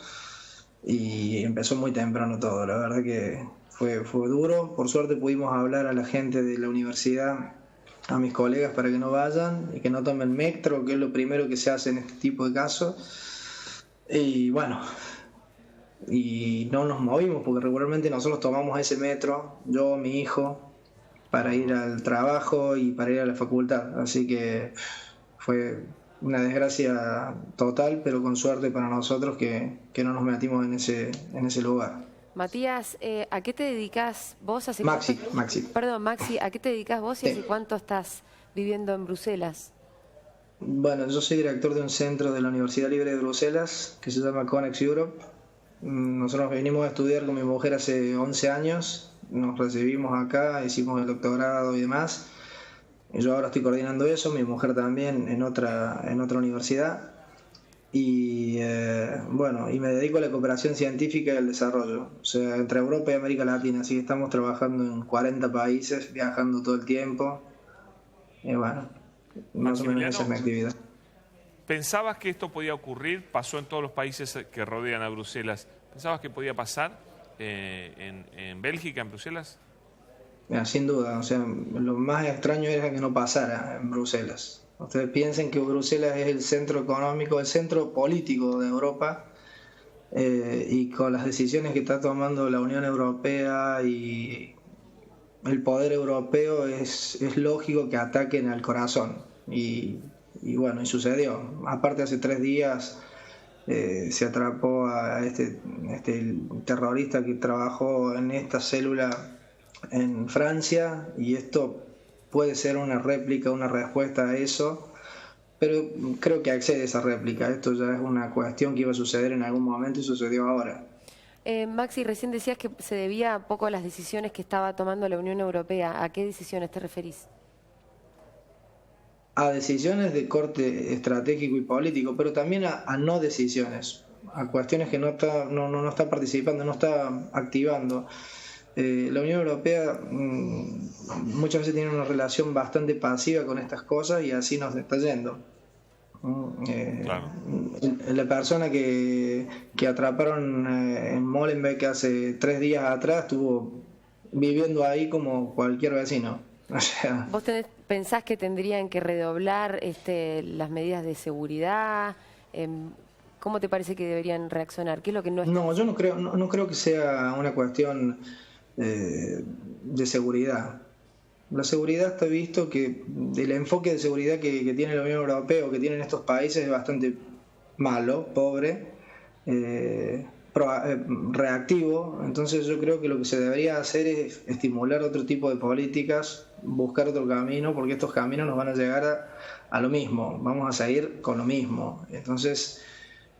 [SPEAKER 11] y empezó muy temprano todo, la verdad que fue duro. Por suerte pudimos hablar a la gente de la universidad, a mis colegas, para que no vayan y que no tomen metro, que es lo primero que se hace en este tipo de casos. Y bueno, y no nos movimos porque regularmente nosotros tomamos ese metro, yo, mi hijo, para ir al trabajo y para ir a la facultad, así que fue una desgracia total, pero con suerte para nosotros que no nos metimos en ese lugar.
[SPEAKER 2] Matías, ¿a qué te dedicas vos?
[SPEAKER 11] Maxi.
[SPEAKER 2] Perdón, Maxi, ¿a qué te dedicas vos y hace cuánto estás viviendo en Bruselas?
[SPEAKER 11] Bueno, yo soy director de un centro de la Universidad Libre de Bruselas que se llama Conex Europe. Nosotros venimos a estudiar con mi mujer hace 11 años, nos recibimos acá, hicimos el doctorado y demás. Yo ahora estoy coordinando eso, mi mujer también en otra universidad. Y y me dedico a la cooperación científica y al desarrollo, o sea, entre Europa y América Latina, así que estamos trabajando en 40 países, viajando todo el tiempo. Y bueno, más o menos esa es mi actividad.
[SPEAKER 1] ¿Pensabas que esto podía ocurrir? ¿Pasó en todos los países que rodean a Bruselas? ¿Pensabas que podía pasar en Bélgica, en Bruselas?
[SPEAKER 11] Sin duda, o sea, lo más extraño era que no pasara en Bruselas. Ustedes piensen que Bruselas es el centro económico, el centro político de Europa, y con las decisiones que está tomando la Unión Europea y el poder europeo es lógico que ataquen al corazón. Y bueno, y sucedió. Aparte, hace 3 días se atrapó a este terrorista que trabajó en esta célula en Francia, y esto puede ser una réplica, una respuesta a eso, pero creo que accede a esa réplica. Esto ya es una cuestión que iba a suceder en algún momento y sucedió ahora.
[SPEAKER 2] Maxi, recién decías que se debía un poco a las decisiones que estaba tomando la Unión Europea. ¿A qué decisiones te referís?
[SPEAKER 11] A decisiones de corte estratégico y político, pero también a no decisiones, a cuestiones que no está participando, no está activando. La Unión Europea muchas veces tiene una relación bastante pasiva con estas cosas y así nos está yendo. Claro. La persona que atraparon en Molenbeek hace 3 días atrás estuvo viviendo ahí como cualquier vecino. O sea,
[SPEAKER 2] ¿Vos pensás que tendrían que redoblar las medidas de seguridad? ¿Cómo te parece que deberían reaccionar? ¿Qué es lo que no está?
[SPEAKER 11] No, yo no creo que sea una cuestión de seguridad. La seguridad está visto que el enfoque de seguridad que tiene la Unión Europea o que tienen estos países es bastante malo, pobre, reactivo. Entonces yo creo que lo que se debería hacer es estimular otro tipo de políticas, buscar otro camino, porque estos caminos nos van a llegar a lo mismo, vamos a seguir con lo mismo. Entonces,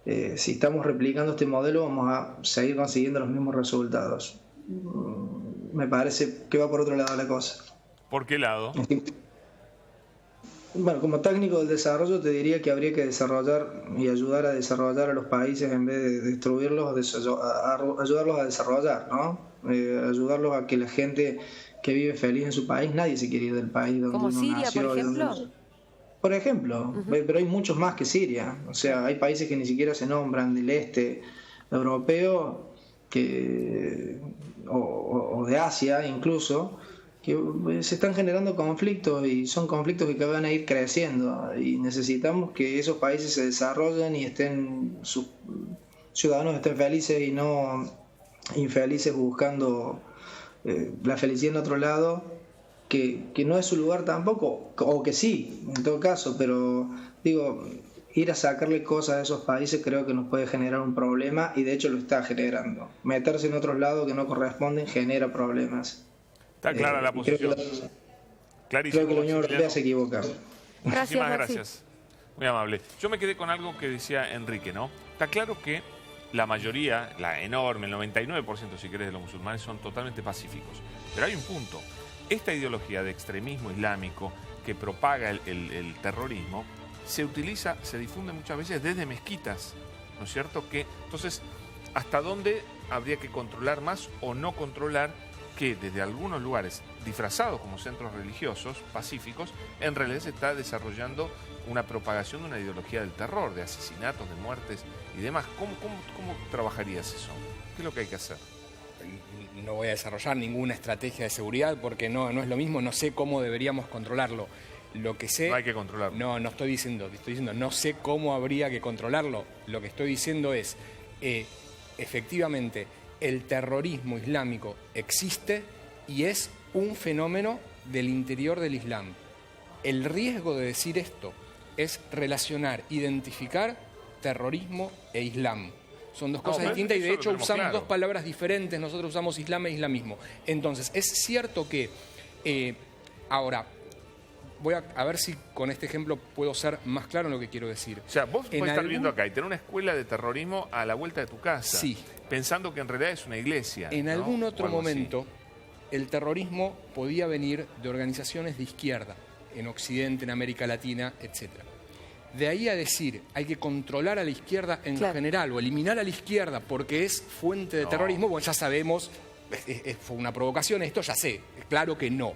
[SPEAKER 11] si estamos replicando este modelo, vamos a seguir consiguiendo los mismos resultados. Me parece que va por otro lado la cosa.
[SPEAKER 1] ¿Por qué lado?
[SPEAKER 11] Bueno, como técnico del desarrollo te diría que habría que desarrollar y ayudar a desarrollar a los países en vez de destruirlos, ayudarlos a desarrollar, ¿no? Ayudarlos a que la gente que vive feliz en su país, nadie se quiere ir del país donde uno
[SPEAKER 2] Siria,
[SPEAKER 11] nació.
[SPEAKER 2] por ejemplo.
[SPEAKER 11] Por ejemplo, pero hay muchos más que Siria. O sea, hay países que ni siquiera se nombran del este europeo, o de Asia incluso, que se están generando conflictos y son conflictos que van a ir creciendo y necesitamos que esos países se desarrollen y sus ciudadanos estén felices y no infelices buscando la felicidad en otro lado, que no es su lugar tampoco, o que sí, en todo caso, pero digo, ir a sacarle cosas a esos países creo que nos puede generar un problema y de hecho lo está generando. Meterse en otros lados que no corresponden genera problemas.
[SPEAKER 1] Está clara la posición.
[SPEAKER 11] Creo que la Unión Europea se equivoca.
[SPEAKER 1] Muchísimas gracias. Muy amable. Yo me quedé con algo que decía Enrique, ¿no? Está claro que la mayoría, la enorme, el 99% si querés de los musulmanes son totalmente pacíficos. Pero hay un punto. Esta ideología de extremismo islámico que propaga el terrorismo se utiliza, se difunde muchas veces desde mezquitas, ¿no es cierto? Entonces, ¿hasta dónde habría que controlar más o no controlar que desde algunos lugares disfrazados como centros religiosos, pacíficos, en realidad se está desarrollando una propagación de una ideología del terror, de asesinatos, de muertes y demás? ¿Cómo trabajarías eso? ¿Qué es lo que hay que hacer?
[SPEAKER 7] No voy a desarrollar ninguna estrategia de seguridad porque no es lo mismo, no sé cómo deberíamos controlarlo. Lo que sé...
[SPEAKER 1] No hay que controlarlo.
[SPEAKER 7] No estoy diciendo, no sé cómo habría que controlarlo. Lo que estoy diciendo es, efectivamente, el terrorismo islámico existe y es un fenómeno del interior del Islam. El riesgo de decir esto es relacionar, identificar terrorismo e Islam. Son dos cosas distintas y de hecho usamos dos palabras diferentes. Nosotros usamos Islam e islamismo. Entonces, es cierto que... ahora, voy a ver si con este ejemplo puedo ser más claro en lo que quiero decir.
[SPEAKER 1] O sea, vos podés estar viendo acá y tener una escuela de terrorismo a la vuelta de tu casa.
[SPEAKER 7] Sí.
[SPEAKER 1] Pensando que en realidad es una iglesia.
[SPEAKER 7] En algún otro momento, el terrorismo podía venir de organizaciones de izquierda, en Occidente, en América Latina, etc. De ahí a decir, hay que controlar a la izquierda en general o eliminar a la izquierda porque es fuente de terrorismo, bueno, ya sabemos, fue una provocación, esto ya sé, claro que no.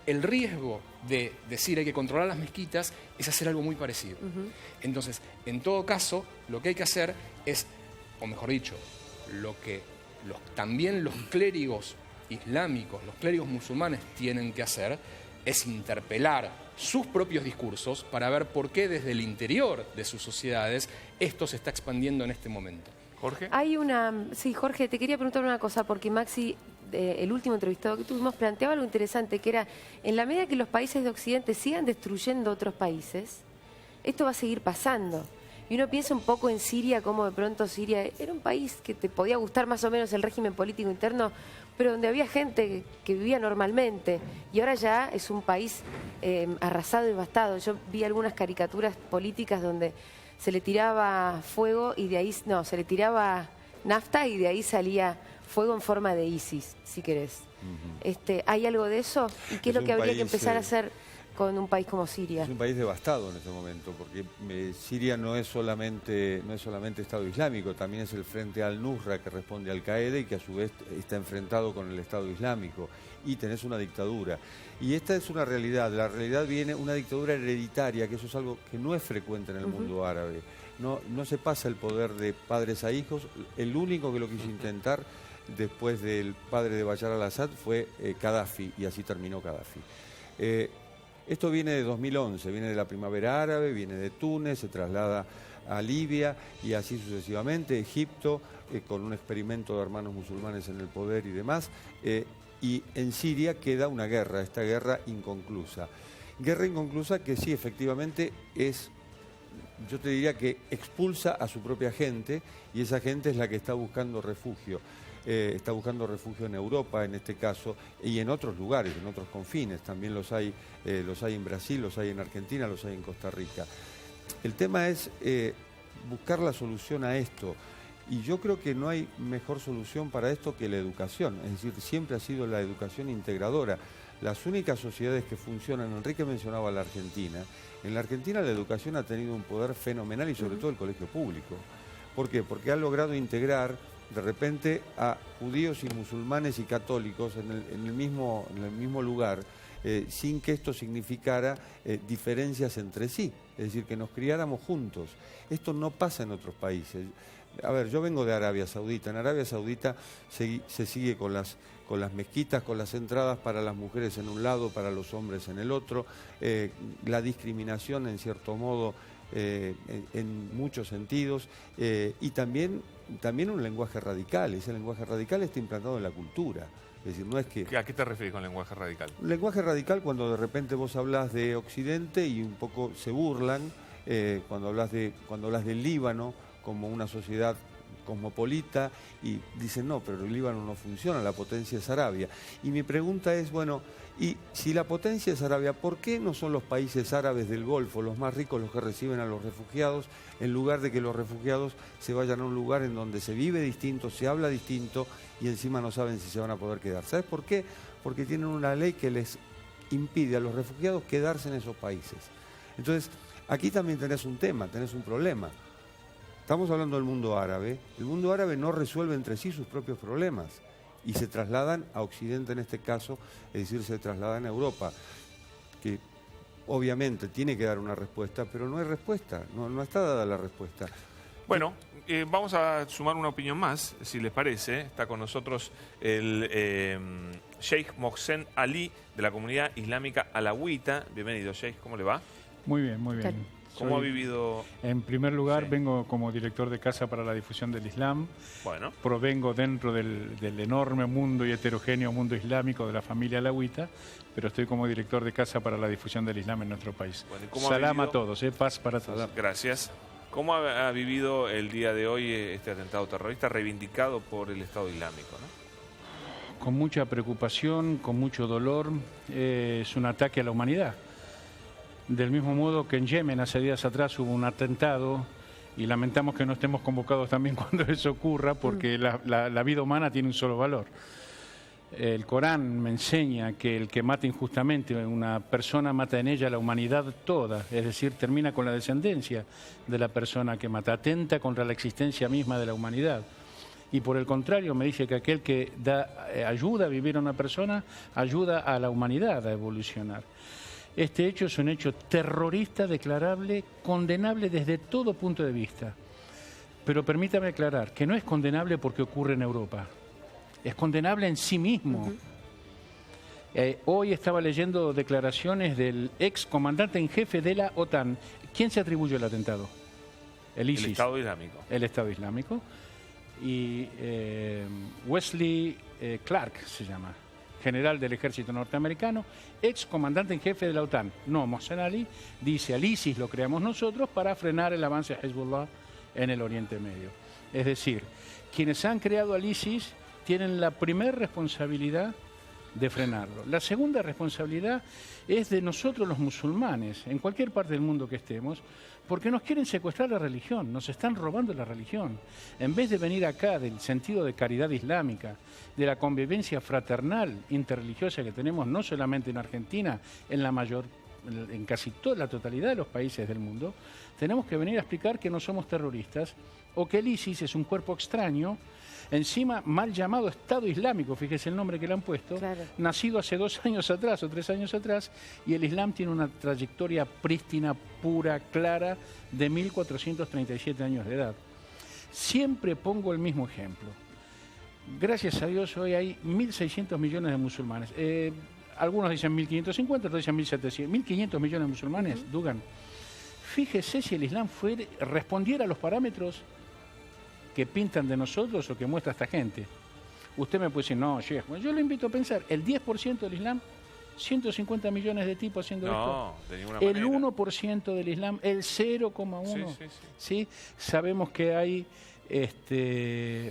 [SPEAKER 7] El riesgo de decir hay que controlar las mezquitas es hacer algo muy parecido. Entonces, en todo caso, lo que hay que hacer es, o mejor dicho, lo que también los clérigos islámicos, los clérigos musulmanes tienen que hacer es interpelar sus propios discursos para ver por qué desde el interior de sus sociedades esto se está expandiendo en este momento.
[SPEAKER 1] ¿Jorge?
[SPEAKER 2] Sí, Jorge, te quería preguntar una cosa, porque Maxi, el último entrevistado que tuvimos, planteaba algo interesante, que era, en la medida que los países de Occidente sigan destruyendo otros países, esto va a seguir pasando. Y uno piensa un poco en Siria, como de pronto Siria era un país que te podía gustar más o menos el régimen político interno, pero donde había gente que vivía normalmente. Y ahora ya es un país arrasado y devastado. Yo vi algunas caricaturas políticas donde se le tiraba fuego y de ahí, no, se le tiraba nafta y de ahí salía fuego en forma de ISIS, si querés. ¿Hay algo de eso? ¿Y qué es lo que habría que empezar a hacer con un país como Siria?
[SPEAKER 8] Es un país devastado en este momento, porque Siria no es solamente Estado Islámico, también es el Frente al-Nusra que responde a Al-Qaeda y que a su vez está enfrentado con el Estado Islámico. Y tenés una dictadura. Y esta es una realidad. La realidad viene una dictadura hereditaria, que eso es algo que no es frecuente en el mundo árabe. No se pasa el poder de padres a hijos. El único que lo quiso intentar después del padre de Bashar al-Assad fue Gaddafi, y así terminó Gaddafi. Esto viene de 2011, viene de la primavera árabe, viene de Túnez, se traslada a Libia y así sucesivamente, Egipto, con un experimento de hermanos musulmanes en el poder y demás, y en Siria queda una guerra, esta guerra inconclusa. Guerra inconclusa que sí, efectivamente es, yo te diría que expulsa a su propia gente, y esa gente es la que está buscando refugio. Está buscando refugio en Europa, en este caso, y en otros lugares, en otros confines. También los hay en Brasil, los hay en Argentina, los hay en Costa Rica. El tema es buscar la solución a esto. Y yo creo que no hay mejor solución para esto que la educación. Es decir, siempre ha sido la educación integradora. Las únicas sociedades que funcionan, Enrique mencionaba la Argentina. En la Argentina la educación ha tenido un poder fenomenal y sobre todo el colegio público. ¿Por qué? Porque ha logrado integrar de repente a judíos y musulmanes y católicos en el mismo lugar, sin que esto significara diferencias entre sí, es decir, que nos criáramos juntos. Esto no pasa en otros países. A ver, yo vengo de Arabia Saudita. En Arabia Saudita se sigue con las mezquitas, con las entradas para las mujeres en un lado, para los hombres en el otro, la discriminación en cierto modo en muchos sentidos, y también un lenguaje radical. Ese lenguaje radical está implantado en la cultura. Es decir, no es que...
[SPEAKER 1] ¿A qué te refieres con lenguaje radical?
[SPEAKER 8] Un lenguaje radical cuando de repente vos hablas de Occidente y un poco se burlan, cuando hablas del Líbano como una sociedad cosmopolita y dicen, no, pero el Líbano no funciona, la potencia es Arabia. Y mi pregunta es, bueno, y si la potencia es Arabia, ¿por qué no son los países árabes del Golfo los más ricos los que reciben a los refugiados, en lugar de que los refugiados se vayan a un lugar en donde se vive distinto, se habla distinto y encima no saben si se van a poder quedar? ¿Sabes por qué? Porque tienen una ley que les impide a los refugiados quedarse en esos países. Entonces, aquí también tenés un tema, tenés un problema. Estamos hablando del mundo árabe. El mundo árabe no resuelve entre sí sus propios problemas y se trasladan a Occidente en este caso, es decir, se trasladan a Europa, que obviamente tiene que dar una respuesta, pero no hay respuesta, no está dada la respuesta.
[SPEAKER 1] Bueno, vamos a sumar una opinión más, si les parece. Está con nosotros el Sheikh Mohsen Ali, de la comunidad islámica alawita. Bienvenido, Sheikh, ¿cómo le va?
[SPEAKER 12] Muy bien, muy bien.
[SPEAKER 1] ¿Cómo ha vivido?
[SPEAKER 12] En primer lugar, vengo como director de Casa para la Difusión del Islam.
[SPEAKER 1] Bueno.
[SPEAKER 12] Provengo dentro del enorme mundo y heterogéneo mundo islámico de la familia alawita, pero estoy como director de Casa para la Difusión del Islam en nuestro país.
[SPEAKER 1] Bueno,
[SPEAKER 12] Salam a todos, paz para todos.
[SPEAKER 1] Gracias. ¿Cómo ha vivido el día de hoy este atentado terrorista reivindicado por el Estado Islámico, ¿no?
[SPEAKER 12] Con mucha preocupación, con mucho dolor. Es un ataque a la humanidad. Del mismo modo que en Yemen hace días atrás hubo un atentado y lamentamos que no estemos convocados también cuando eso ocurra, porque la vida humana tiene un solo valor. El Corán me enseña que el que mata injustamente a una persona mata en ella la humanidad toda, es decir, termina con la descendencia de la persona que mata, atenta contra la existencia misma de la humanidad. Y por el contrario me dice que aquel que ayuda a vivir a una persona, ayuda a la humanidad a evolucionar. Este hecho es un hecho terrorista declarable, condenable desde todo punto de vista. Pero permítame aclarar que no es condenable porque ocurre en Europa. Es condenable en sí mismo. Hoy estaba leyendo declaraciones del ex comandante en jefe de la OTAN. ¿Quién se atribuyó el atentado? El ISIS.
[SPEAKER 1] El Estado Islámico.
[SPEAKER 12] El Estado Islámico. Y Wesley Clark se llama, general del ejército norteamericano, ex comandante en jefe de la OTAN. No, Mohsen Ali dice, al ISIS lo creamos nosotros para frenar el avance de Hezbollah en el Oriente Medio. Es decir, quienes han creado al ISIS tienen la primera responsabilidad de frenarlo. La segunda responsabilidad es de nosotros los musulmanes, en cualquier parte del mundo que estemos, porque nos quieren secuestrar la religión, nos están robando la religión. En vez de venir acá del sentido de caridad islámica, de la convivencia fraternal, interreligiosa que tenemos no solamente en Argentina, en casi toda la totalidad de los países del mundo, tenemos que venir a explicar que no somos terroristas o que el ISIS es un cuerpo extraño, encima mal llamado Estado Islámico, fíjese el nombre que le han puesto, claro, nacido hace 2 años atrás o 3 años atrás, y el Islam tiene una trayectoria prístina, pura, clara, de 1437 años de edad. Siempre pongo el mismo ejemplo. Gracias a Dios hoy hay 1.600 millones de musulmanes. Algunos dicen 1.550, otros dicen 1.700. 1.500 millones de musulmanes, Dugan. Fíjese si el Islam respondiera a los parámetros que pintan de nosotros o que muestra esta gente. Usted me puede decir, no, Sheikh, bueno, yo le invito a pensar, el 10% del Islam, 150 millones de tipos haciendo esto. De ninguna manera. El 1% del Islam, el 0,1%. Sí. Sabemos que hay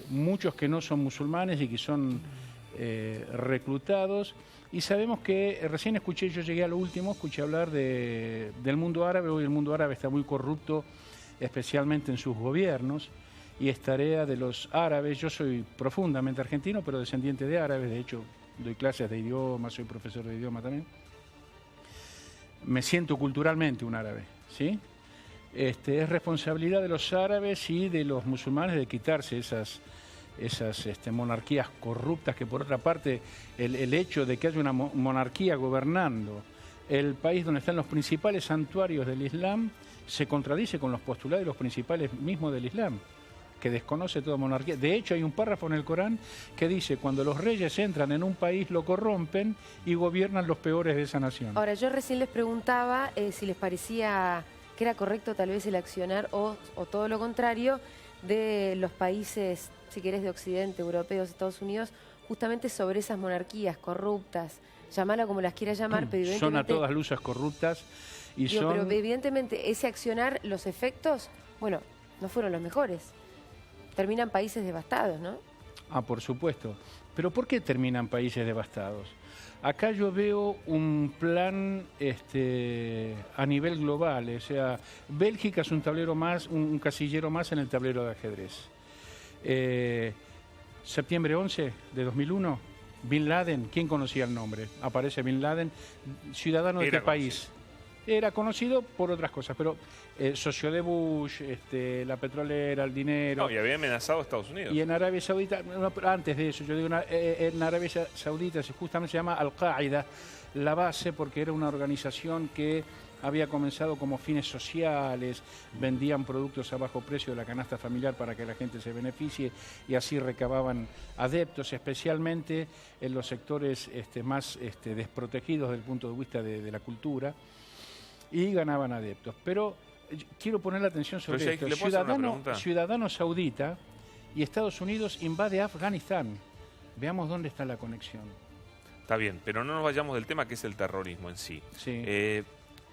[SPEAKER 12] muchos que no son musulmanes y que son reclutados. Y sabemos que, recién escuché, yo llegué a lo último, escuché hablar del mundo árabe. Hoy el mundo árabe está muy corrupto, especialmente en sus gobiernos. Y es tarea de los árabes. Yo soy profundamente argentino, pero descendiente de árabes. De hecho, doy clases de idioma, soy profesor de idioma también. Me siento culturalmente un árabe, ¿sí? Es responsabilidad de los árabes y de los musulmanes de quitarse esas monarquías corruptas, que por otra parte, el hecho de que haya una monarquía gobernando el país donde están los principales santuarios del Islam se contradice con los postulados de los principales mismos del Islam, que desconoce toda monarquía. De hecho, hay un párrafo en el Corán que dice, cuando los reyes entran en un país, lo corrompen y gobiernan los peores de esa nación.
[SPEAKER 2] Ahora, yo recién les preguntaba si les parecía que era correcto tal vez el accionar o todo lo contrario de los países, si querés, de Occidente, europeos, Estados Unidos, justamente sobre esas monarquías corruptas, llamala como las quieras llamar, pero evidentemente...
[SPEAKER 12] Son a todas luces corruptas y son...
[SPEAKER 2] Pero evidentemente ese accionar, los efectos, bueno, no fueron los mejores. terminan países devastados, ¿no?
[SPEAKER 12] Ah, por supuesto. Pero ¿por qué terminan países devastados? Acá yo veo un plan a nivel global, o sea, Bélgica es un tablero más, un casillero más en el tablero de ajedrez. Septiembre 11 de 2001, Bin Laden, ¿quién conocía el nombre? Aparece Bin Laden, ciudadano de qué país. Era conocido por otras cosas, pero socio de Bush, la petrolera, el dinero.
[SPEAKER 1] No, y había amenazado a Estados Unidos.
[SPEAKER 12] Y en Arabia Saudita, no, antes de eso, yo digo, en Arabia Saudita justamente se llama Al-Qaeda, la base, porque era una organización que había comenzado como fines sociales, vendían productos a bajo precio de la canasta familiar para que la gente se beneficie y así recababan adeptos, especialmente en los sectores más desprotegidos desde el punto de vista de la cultura, y ganaban adeptos. Pero quiero poner la atención sobre esto. Ciudadano saudita y Estados Unidos invade Afganistán. Veamos dónde está la conexión.
[SPEAKER 1] Está bien, pero no nos vayamos del tema que es el terrorismo en sí.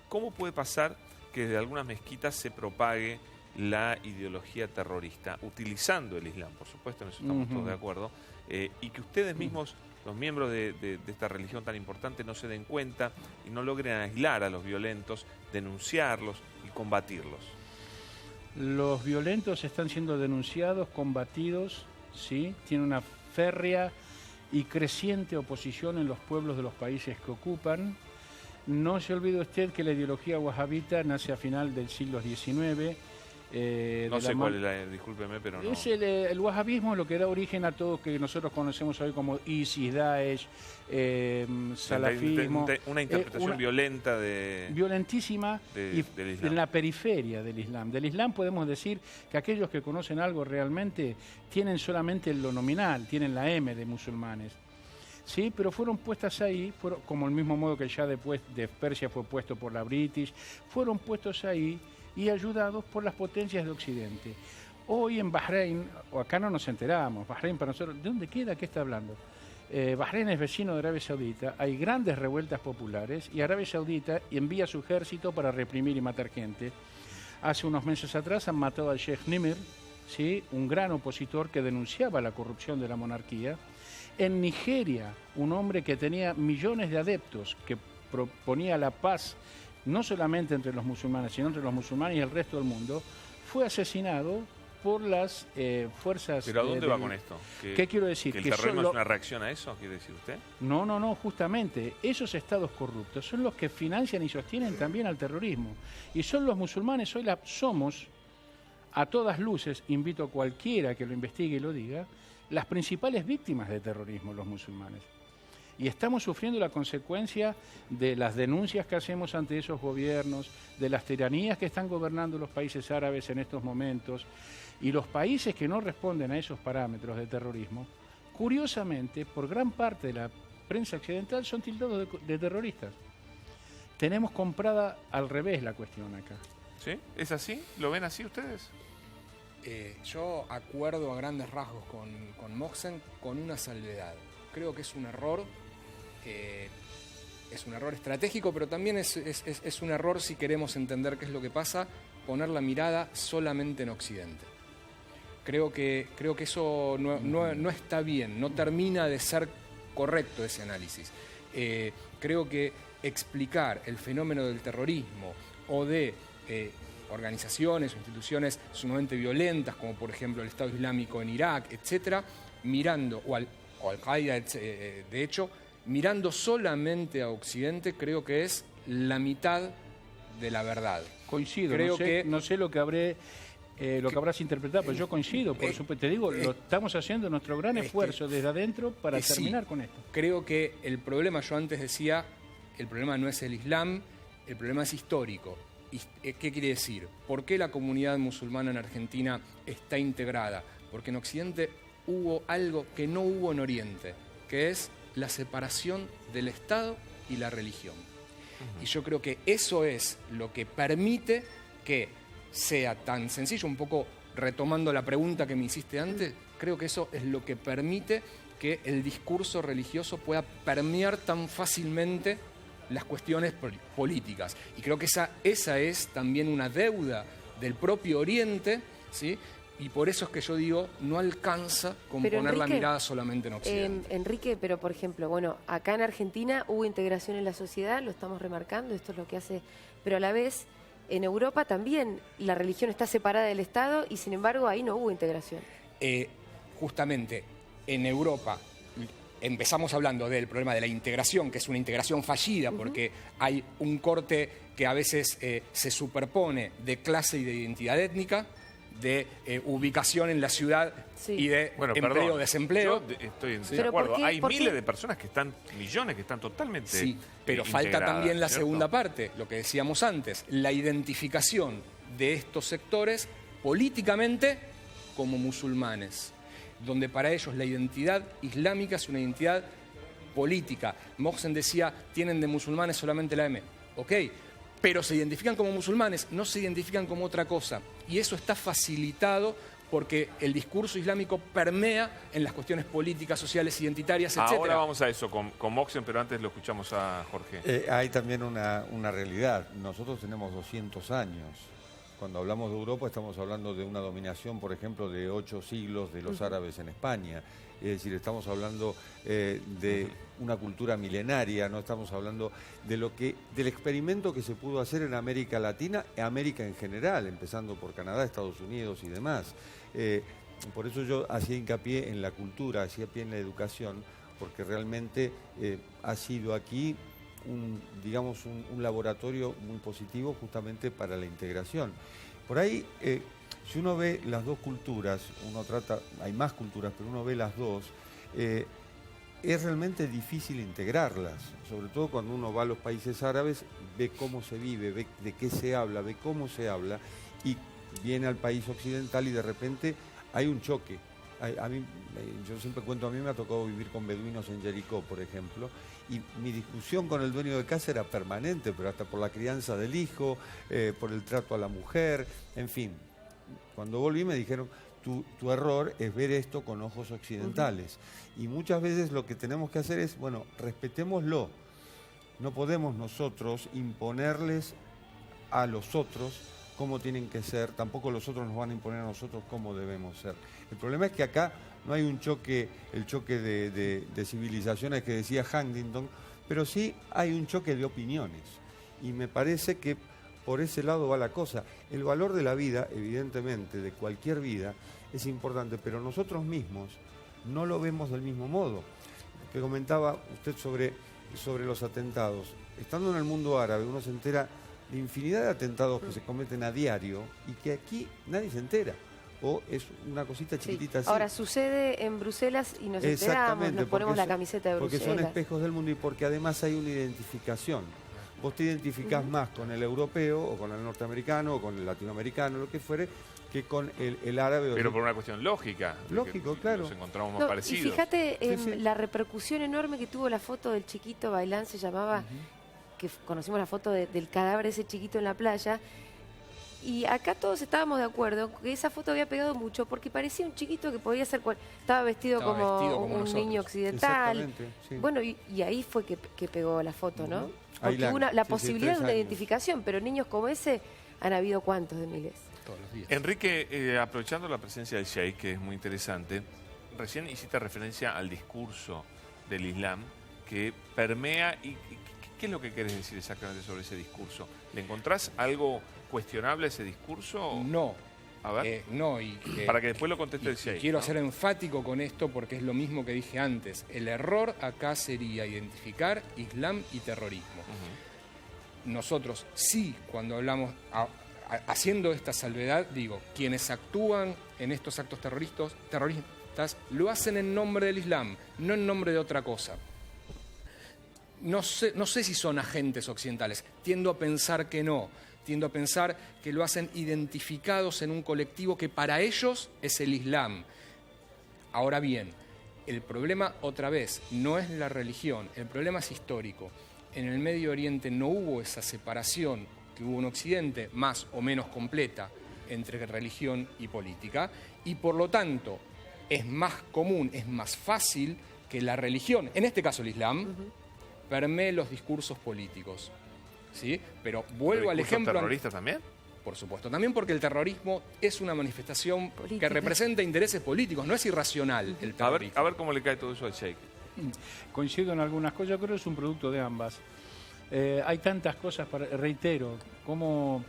[SPEAKER 1] ¿Cómo puede pasar que desde algunas mezquitas se propague la ideología terrorista, utilizando el Islam, por supuesto, en eso estamos todos de acuerdo, y que ustedes mismos, los miembros de esta religión tan importante, no se den cuenta y no logren aislar a los violentos, denunciarlos y combatirlos?
[SPEAKER 12] Los violentos están siendo denunciados, combatidos, ¿sí? Tiene una férrea y creciente oposición en los pueblos de los países que ocupan. No se olvide usted que la ideología wahabita nace a final del siglo XIX.
[SPEAKER 1] No sé cuál es la, discúlpeme, pero no.
[SPEAKER 12] Es el wahabismo es lo que da origen a todo que nosotros conocemos hoy como ISIS, Daesh, salafismo.
[SPEAKER 1] Una interpretación violenta
[SPEAKER 12] violentísima
[SPEAKER 1] del Islam.
[SPEAKER 12] En la periferia del Islam. Del Islam podemos decir que aquellos que conocen algo realmente tienen solamente lo nominal, tienen la M de musulmanes. Sí, pero fueron puestas ahí, como el mismo modo que ya después de Persia fue puesto por la British, fueron puestos ahí y ayudados por las potencias de Occidente. Hoy en Bahrein, o acá no nos enteramos, Bahrein para nosotros, ¿de dónde queda? ¿Qué está hablando? Bahrein es vecino de Arabia Saudita, hay grandes revueltas populares y Arabia Saudita envía su ejército para reprimir y matar gente. Hace unos meses atrás han matado al Sheikh Nimr, ¿sí? Un gran opositor que denunciaba la corrupción de la monarquía. En Nigeria, un hombre que tenía millones de adeptos, que proponía la paz no solamente entre los musulmanes, sino entre los musulmanes y el resto del mundo, fue asesinado por las fuerzas...
[SPEAKER 1] ¿Pero a dónde va con esto?
[SPEAKER 12] ¿Qué quiero decir?
[SPEAKER 1] ¿Que el terrorismo es una reacción a eso, quiere decir usted?
[SPEAKER 12] No, justamente. Esos estados corruptos son los que financian y sostienen también al terrorismo. Y son los musulmanes, hoy somos, a todas luces, invito a cualquiera que lo investigue y lo diga, las principales víctimas de terrorismo, los musulmanes. Y estamos sufriendo la consecuencia de las denuncias que hacemos ante esos gobiernos, de las tiranías que están gobernando los países árabes en estos momentos, y los países que no responden a esos parámetros de terrorismo, curiosamente, por gran parte de la prensa occidental, son tildados de terroristas. Tenemos comprada al revés la cuestión acá.
[SPEAKER 1] ¿Sí? ¿Es así? ¿Lo ven así ustedes?
[SPEAKER 7] Yo acuerdo a grandes rasgos con Moxen con una salvedad. Creo que es un error estratégico, pero también es un error si queremos entender qué es lo que pasa, poner la mirada solamente en Occidente. Creo que eso no está bien, no termina de ser correcto ese análisis. Creo que explicar el fenómeno del terrorismo o de organizaciones o instituciones sumamente violentas, como por ejemplo el Estado Islámico en Irak, etcétera, mirando, o Al-Qaeda, de hecho, mirando solamente a Occidente, creo que es la mitad de la verdad.
[SPEAKER 12] Coincido, no sé lo que habrás interpretado, pero yo coincido, por supuesto. Te digo, lo estamos haciendo nuestro gran esfuerzo desde adentro para terminar con esto.
[SPEAKER 7] Creo que el problema, yo antes decía, el problema no es el Islam, el problema es histórico. ¿Qué quiere decir? ¿Por qué la comunidad musulmana en Argentina está integrada? Porque en Occidente hubo algo que no hubo en Oriente, que es la separación del Estado y la religión. Y yo creo que eso es lo que permite que sea tan sencillo, un poco retomando la pregunta que me hiciste antes, creo que eso es lo que permite que el discurso religioso pueda permear tan fácilmente las cuestiones políticas. Y creo que esa es también una deuda del propio Oriente, ¿sí? Y por eso es que yo digo, no alcanza con
[SPEAKER 2] Pero,
[SPEAKER 7] poner la
[SPEAKER 2] Enrique,
[SPEAKER 7] mirada solamente en Occidente.
[SPEAKER 2] Enrique, pero por ejemplo, bueno, acá en Argentina hubo integración en la sociedad, lo estamos remarcando, esto es lo que hace, pero a la vez en Europa también la religión está separada del Estado y sin embargo ahí no hubo integración.
[SPEAKER 7] Justamente en Europa empezamos hablando del problema de la integración, que es una integración fallida porque hay un corte que a veces se superpone de clase y de identidad étnica, de ubicación en la ciudad y de empleo o desempleo.
[SPEAKER 1] Yo estoy de acuerdo. Hay miles de personas que están, millones que están totalmente
[SPEAKER 7] Sí, pero falta también la segunda parte, lo que decíamos antes, la identificación de estos sectores políticamente como musulmanes, donde para ellos la identidad islámica es una identidad política. Mohsen decía, tienen de musulmanes solamente la M. Ok, pero se identifican como musulmanes, no se identifican como otra cosa. Y eso está facilitado porque el discurso islámico permea en las cuestiones políticas, sociales, identitarias, etc.
[SPEAKER 1] Ahora vamos a eso con Mohsen, pero antes lo escuchamos a Jorge.
[SPEAKER 8] Hay también una realidad. Nosotros tenemos 200 años. Cuando hablamos de Europa estamos hablando de una dominación, por ejemplo, de 8 siglos de los árabes en España. Es decir, estamos hablando de una cultura milenaria, no estamos hablando del experimento que se pudo hacer en América Latina, América en general, empezando por Canadá, Estados Unidos y demás. Por eso yo hacía hincapié en la cultura, hacía hincapié en la educación, porque realmente ha sido aquí un laboratorio muy positivo justamente para la integración. Por ahí, si uno ve las dos culturas, hay más culturas, pero uno ve las dos, es realmente difícil integrarlas, sobre todo cuando uno va a los países árabes, ve cómo se vive, ve de qué se habla, ve cómo se habla, y viene al país occidental y de repente hay un choque. Yo siempre cuento, a mí me ha tocado vivir con beduinos en Jericó, por ejemplo, y mi discusión con el dueño de casa era permanente, pero hasta por la crianza del hijo, por el trato a la mujer, en fin. Cuando volví me dijeron, tu error es ver esto con ojos occidentales. Y muchas veces lo que tenemos que hacer es, bueno, respetémoslo. No podemos nosotros imponerles a los otros cómo tienen que ser, tampoco los otros nos van a imponer a nosotros cómo debemos ser. El problema es que acá no hay un choque, el choque de civilizaciones que decía Huntington, pero sí hay un choque de opiniones. Y me parece que por ese lado va la cosa. El valor de la vida, evidentemente, de cualquier vida, es importante, pero nosotros mismos no lo vemos del mismo modo. Que comentaba usted sobre los atentados. Estando en el mundo árabe, uno se entera de infinidad de atentados que se cometen a diario y que aquí nadie se entera. O es una cosita chiquitita así.
[SPEAKER 2] Ahora, sucede en Bruselas y nos enteramos, nos ponemos la camiseta de Bruselas.
[SPEAKER 8] Porque son espejos del mundo y porque además hay una identificación. Vos te identificás más con el europeo o con el norteamericano o con el latinoamericano, lo que fuere, que con el árabe.
[SPEAKER 1] Pero por una cuestión lógica.
[SPEAKER 8] Lógico, claro.
[SPEAKER 1] Nos encontramos más parecidos.
[SPEAKER 2] Y fíjate la repercusión enorme que tuvo la foto del chiquito, Bailán se llamaba, que conocimos la foto del cadáver de ese chiquito en la playa. Y acá todos estábamos de acuerdo que esa foto había pegado mucho porque parecía un chiquito que podía ser estaba vestido como un niño occidental.
[SPEAKER 8] Sí.
[SPEAKER 2] Bueno, y ahí fue que pegó la foto, ¿no? Porque hubo la posibilidad de una identificación, pero niños como ese han habido cuántos de miles.
[SPEAKER 7] Todos los días.
[SPEAKER 1] Enrique, aprovechando la presencia del Sheikh, que es muy interesante, recién hiciste referencia al discurso del Islam que permea. ¿Y qué es lo que querés decir exactamente sobre ese discurso? ¿Le encontrás algo cuestionable a ese discurso?
[SPEAKER 7] No.
[SPEAKER 1] A ver.
[SPEAKER 7] No,
[SPEAKER 1] para que después lo conteste el Sheikh.
[SPEAKER 7] Quiero ser enfático con esto porque es lo mismo que dije antes. El error acá sería identificar Islam y terrorismo. Nosotros sí, cuando hablamos, haciendo esta salvedad, digo, quienes actúan en estos actos terroristas lo hacen en nombre del Islam, no en nombre de otra cosa. No sé si son agentes occidentales, tiendo a pensar que no. Tiendo a pensar que lo hacen identificados en un colectivo que para ellos es el Islam. Ahora bien, el problema, otra vez, no es la religión, el problema es histórico. En el Medio Oriente no hubo esa separación que hubo en Occidente, más o menos completa, entre religión y política, y por lo tanto es más común, es más fácil que la religión, en este caso el Islam, permee los discursos políticos. ¿Sí? Pero vuelvo al ejemplo.
[SPEAKER 1] ¿Terroristas también?
[SPEAKER 7] por supuesto. También porque el terrorismo es una manifestación que representa intereses políticos, no es irracional el terrorismo.
[SPEAKER 1] A ver cómo le cae todo eso al Sheikh.
[SPEAKER 12] Coincido en algunas cosas, yo creo que es un producto de ambas. Hay tantas cosas, reitero, como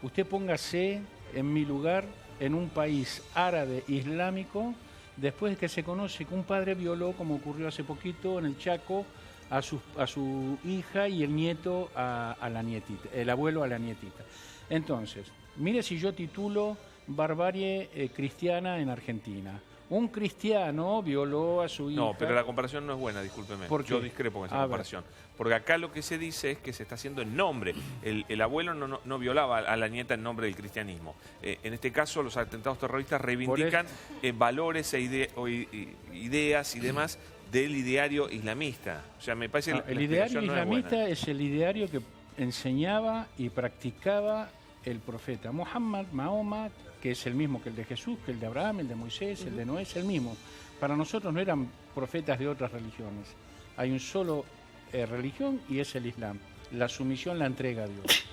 [SPEAKER 12] usted póngase en mi lugar en un país árabe islámico, después de que se conoce que un padre violó, como ocurrió hace poquito en el Chaco, a su hija y el nieto a la nietita, el abuelo a la nietita. Entonces, mire si yo titulo Barbarie cristiana en Argentina. Un cristiano violó a su hija.
[SPEAKER 1] No, pero la comparación no es buena, discúlpeme. Yo discrepo con esa comparación. Porque acá lo que se dice es que se está haciendo en nombre. El abuelo no violaba a la nieta en nombre del cristianismo. En este caso, los atentados terroristas reivindican valores e ideas y demás del ideario islamista. O sea, me parece
[SPEAKER 12] el ideario islamista es el ideario que enseñaba y practicaba el profeta Mahoma, que es el mismo que el de Jesús, que el de Abraham, el de Moisés, el de Noé, es el mismo. Para nosotros no eran profetas de otras religiones. Hay un solo religión y es el Islam. La sumisión, la entrega a Dios.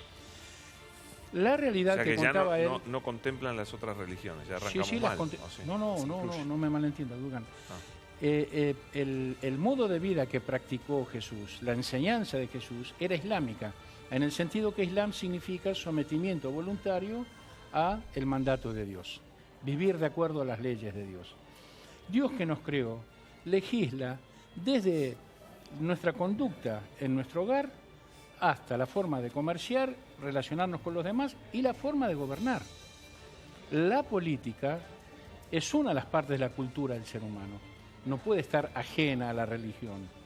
[SPEAKER 12] La realidad que contaba él...
[SPEAKER 1] No contemplan las otras religiones, ya arrancamos mal.
[SPEAKER 12] No me malentienda, Dugan. El modo de vida que practicó Jesús, la enseñanza de Jesús, era islámica, en el sentido que Islam significa sometimiento voluntario a el mandato de Dios, vivir de acuerdo a las leyes de Dios. Dios que nos creó legisla desde nuestra conducta en nuestro hogar hasta la forma de comerciar, relacionarnos con los demás y la forma de gobernar. La política es una de las partes de la cultura del ser humano. No puede estar ajena a la religión.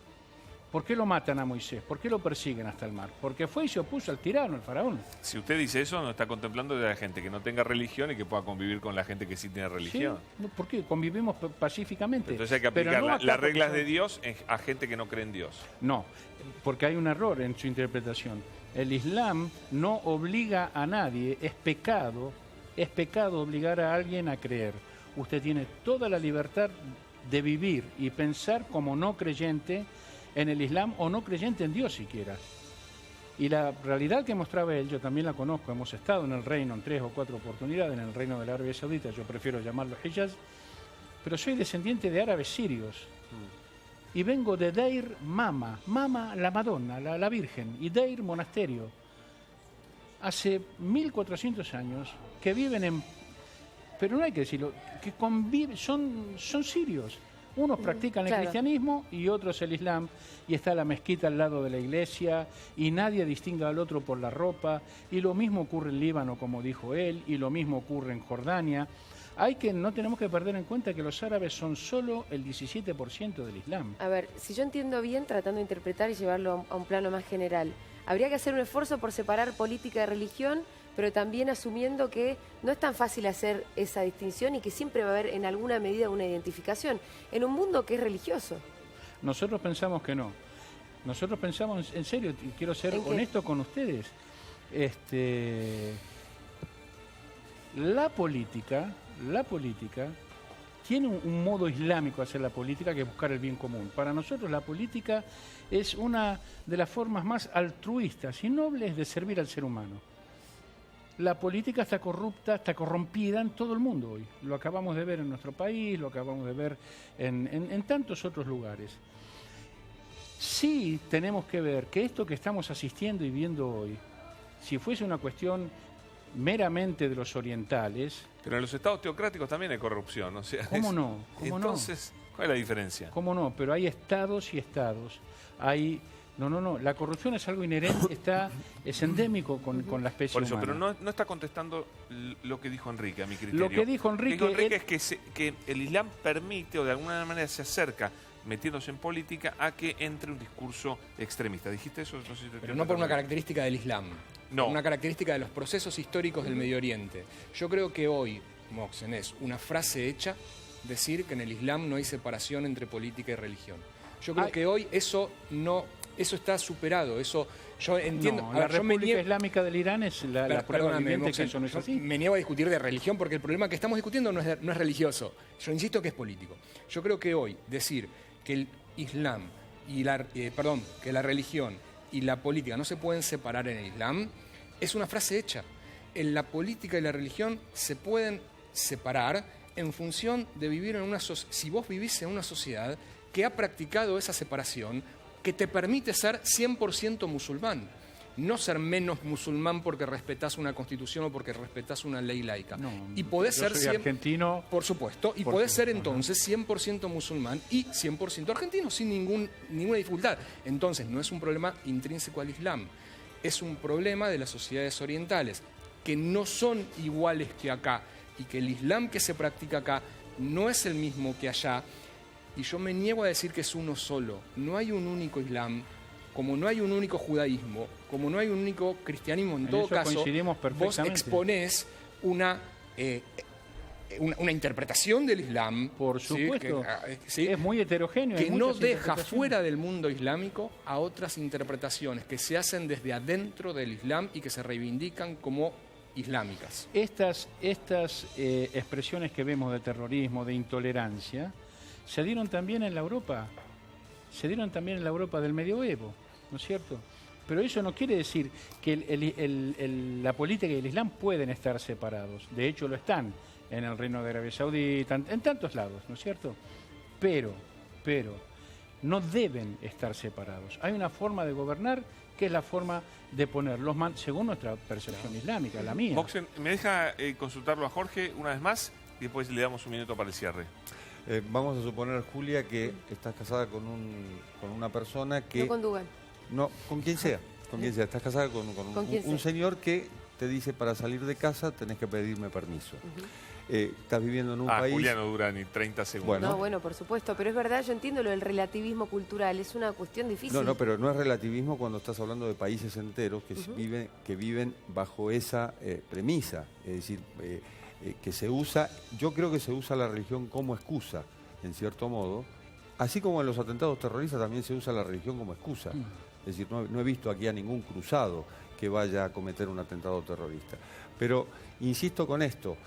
[SPEAKER 12] ¿Por qué lo matan a Moisés? ¿Por qué lo persiguen hasta el mar? Porque fue y se opuso al tirano, al faraón.
[SPEAKER 1] Si usted dice eso, no está contemplando de la gente que no tenga religión y que pueda convivir con la gente que sí tiene religión.
[SPEAKER 12] ¿Sí? ¿Por qué? Convivimos pacíficamente.
[SPEAKER 1] Entonces hay que aplicar las reglas de Dios a gente que no cree en Dios.
[SPEAKER 12] No, porque hay un error en su interpretación. El Islam no obliga a nadie, es pecado obligar a alguien a creer. Usted tiene toda la libertad de vivir y pensar como no creyente en el Islam o no creyente en Dios siquiera. Y la realidad que mostraba él, yo también la conozco, hemos estado en el reino en 3 o 4 oportunidades, en el reino de la Arabia Saudita, yo prefiero llamarlo Hijaz, pero soy descendiente de árabes sirios. Y vengo de Deir Mama, la Madonna, la Virgen, y Deir monasterio. Hace 1400 años que viven en... Pero no hay que decirlo, que conviven, son sirios. Unos practican el cristianismo y otros el Islam, y está la mezquita al lado de la iglesia, y nadie distingue al otro por la ropa, y lo mismo ocurre en Líbano, como dijo él, y lo mismo ocurre en Jordania. No tenemos que perder en cuenta que los árabes son solo el 17% del Islam.
[SPEAKER 2] A ver, si yo entiendo bien, tratando de interpretar y llevarlo a un plano más general, habría que hacer un esfuerzo por separar política de religión, pero también asumiendo que no es tan fácil hacer esa distinción y que siempre va a haber en alguna medida una identificación en un mundo que es religioso.
[SPEAKER 12] Nosotros pensamos que no. Nosotros pensamos, en serio, y quiero ser honesto con ustedes, la política tiene un modo islámico de hacer la política, que es buscar el bien común. Para nosotros la política es una de las formas más altruistas y nobles de servir al ser humano. La política está corrupta, está corrompida en todo el mundo hoy. Lo acabamos de ver en nuestro país, lo acabamos de ver en tantos otros lugares. Sí tenemos que ver que esto que estamos asistiendo y viendo hoy, si fuese una cuestión meramente de los orientales...
[SPEAKER 1] Pero en los estados teocráticos también hay corrupción, o sea...
[SPEAKER 12] ¿Cómo no?
[SPEAKER 1] Entonces, ¿cuál es la diferencia?
[SPEAKER 12] ¿Cómo no? Pero hay estados y estados. Hay... No. La corrupción es algo inherente, es endémico con la especie
[SPEAKER 1] Por eso,
[SPEAKER 12] humana.
[SPEAKER 1] pero no está contestando lo que dijo Enrique, a mi criterio.
[SPEAKER 12] Lo que dijo Enrique
[SPEAKER 1] es que el Islam permite, o de alguna manera se acerca, metiéndose en política, a que entre un discurso extremista. ¿Dijiste eso? No sé si
[SPEAKER 7] pero no por una característica del Islam.
[SPEAKER 1] No.
[SPEAKER 7] Por una característica de los procesos históricos del Medio Oriente. Yo creo que hoy, Moxen, es una frase hecha decir que en el Islam no hay separación entre política y religión. Yo creo que hoy eso está superado. Eso yo entiendo.
[SPEAKER 12] No, la República Islámica del Irán es la prueba viviente que eso no es así.
[SPEAKER 7] Me niego a discutir de religión porque el problema que estamos discutiendo no es religioso. Yo insisto que es político. Yo creo que hoy decir que el Islam y que la religión y la política no se pueden separar en el Islam es una frase hecha. en la política y la religión se pueden separar en función de vivir en una sociedad. Si vos vivís en una sociedad que ha practicado esa separación, que te permite ser 100% musulmán, no ser menos musulmán porque respetás una constitución o porque respetás una ley laica.
[SPEAKER 12] No,
[SPEAKER 7] y podés
[SPEAKER 12] yo
[SPEAKER 7] ser
[SPEAKER 12] soy argentino.
[SPEAKER 7] Por supuesto, y podés ser entonces 100% musulmán y 100% argentino sin ninguna dificultad. Entonces no es un problema intrínseco al Islam, es un problema de las sociedades orientales, que no son iguales que acá, y que el Islam que se practica acá no es el mismo que allá, y yo me niego a decir que es uno solo. No hay un único Islam, como no hay un único judaísmo, como no hay un único cristianismo. En todo
[SPEAKER 12] eso
[SPEAKER 7] caso,
[SPEAKER 12] coincidimos
[SPEAKER 7] vos
[SPEAKER 12] perfectamente.
[SPEAKER 7] exponés una interpretación del Islam,
[SPEAKER 12] por supuesto,
[SPEAKER 7] ¿sí?
[SPEAKER 12] Es muy heterogéneo,
[SPEAKER 7] que
[SPEAKER 12] hay
[SPEAKER 7] no
[SPEAKER 12] muchas
[SPEAKER 7] deja
[SPEAKER 12] interpretaciones.
[SPEAKER 7] fuera del mundo islámico a otras interpretaciones que se hacen desde adentro del Islam y que se reivindican como islámicas.
[SPEAKER 12] Estas expresiones que vemos de terrorismo, de intolerancia, se dieron también en la Europa. Se dieron también en la Europa del medioevo, ¿no es cierto? Pero eso no quiere decir que la política y el Islam pueden estar separados. De hecho, lo están en el Reino de Arabia Saudita, en tantos lados, ¿no es cierto? Pero no deben estar separados. Hay una forma de gobernar que es la forma de poner los según nuestra percepción islámica, la mía.
[SPEAKER 1] Moxen, ¿me deja consultarlo a Jorge una vez más y después le damos un minuto para el cierre?
[SPEAKER 8] Vamos a suponer, Julia, que estás casada con una persona que...
[SPEAKER 2] No con Dugan.
[SPEAKER 8] No, con quien sea. Con quien sea. Estás casada con un señor que te dice para salir de casa tenés que pedirme permiso. Estás viviendo en un país...
[SPEAKER 1] Julia no dura ni 30 segundos.
[SPEAKER 2] No, bueno, por supuesto, pero es verdad, yo entiendo lo del relativismo cultural, es una cuestión difícil.
[SPEAKER 8] No, pero no es relativismo cuando estás hablando de países enteros que viven bajo esa premisa. Es decir, que se usa, yo creo que se usa la religión como excusa, en cierto modo, así como en los atentados terroristas también se usa la religión como excusa. Es decir, no he visto aquí a ningún cruzado que vaya a cometer un atentado terrorista. Pero insisto con esto,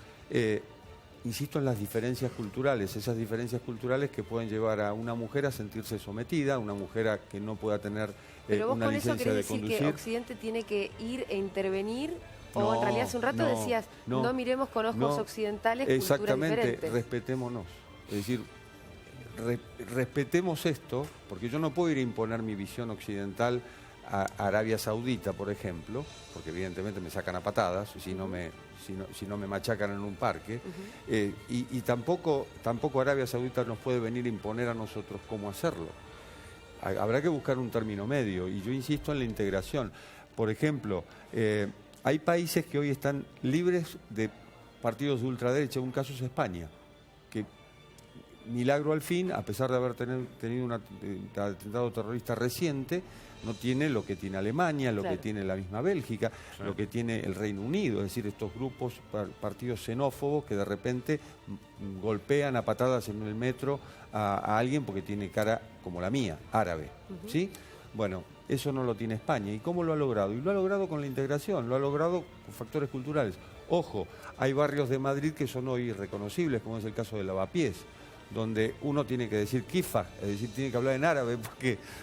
[SPEAKER 8] insisto en las diferencias culturales, esas diferencias culturales que pueden llevar a una mujer a sentirse sometida, a una mujer a que no pueda tener una licencia de conducir. ¿Pero vos con eso querés decir que Occidente
[SPEAKER 2] tiene que ir e intervenir? O en realidad hace un rato decías, no miremos con ojos occidentales culturas diferentes.
[SPEAKER 8] Exactamente, respetémonos. Es decir, respetemos esto, porque yo no puedo ir a imponer mi visión occidental a Arabia Saudita, por ejemplo, porque evidentemente me sacan a patadas si no me machacan en un parque, y tampoco Arabia Saudita nos puede venir a imponer a nosotros cómo hacerlo. Habrá que buscar un término medio, y yo insisto en la integración. Por ejemplo, hay países que hoy están libres de partidos de ultraderecha, un caso es España, que milagro al fin, a pesar de haber tenido un atentado terrorista reciente, no tiene lo que tiene Alemania, lo que tiene la misma Bélgica, lo que tiene el Reino Unido, es decir, estos grupos, partidos xenófobos que de repente golpean a patadas en el metro a alguien porque tiene cara como la mía, árabe, ¿sí? Bueno, eso no lo tiene España. ¿Y cómo lo ha logrado? Y lo ha logrado con la integración, lo ha logrado con factores culturales. Ojo, hay barrios de Madrid que son hoy irreconocibles, como es el caso de Lavapiés, donde uno tiene que decir kifa, es decir, tiene que hablar en árabe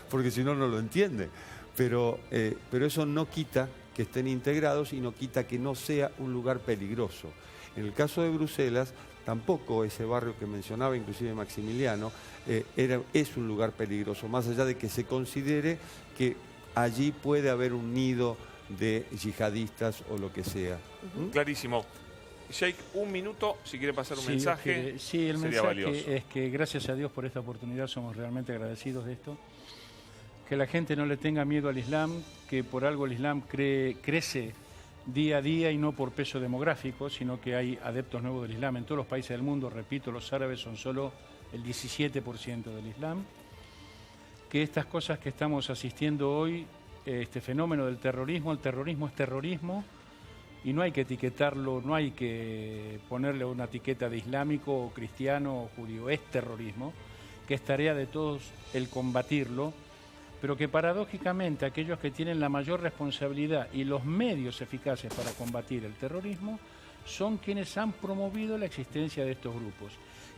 [SPEAKER 8] porque si no, no lo entiende. Pero eso no quita que estén integrados y no quita que no sea un lugar peligroso. En el caso de Bruselas, tampoco ese barrio que mencionaba, inclusive Maximiliano, es un lugar peligroso, más allá de que se considere que allí puede haber un nido de yihadistas o lo que sea.
[SPEAKER 1] Clarísimo. Sheikh, un minuto, si quiere pasar un mensaje,
[SPEAKER 12] sí, el
[SPEAKER 1] sería
[SPEAKER 12] mensaje
[SPEAKER 1] valioso.
[SPEAKER 12] es que gracias a Dios por esta oportunidad, somos realmente agradecidos de esto. Que la gente no le tenga miedo al Islam, que por algo el Islam crece día a día y no por peso demográfico, sino que hay adeptos nuevos del Islam en todos los países del mundo. Repito, los árabes son solo el 17% del Islam. Que estas cosas que estamos asistiendo hoy, este fenómeno del terrorismo, el terrorismo es terrorismo y no hay que etiquetarlo, no hay que ponerle una etiqueta de islámico o cristiano o judío, es terrorismo, que es tarea de todos el combatirlo, pero que paradójicamente aquellos que tienen la mayor responsabilidad y los medios eficaces para combatir el terrorismo son quienes han promovido la existencia de estos grupos,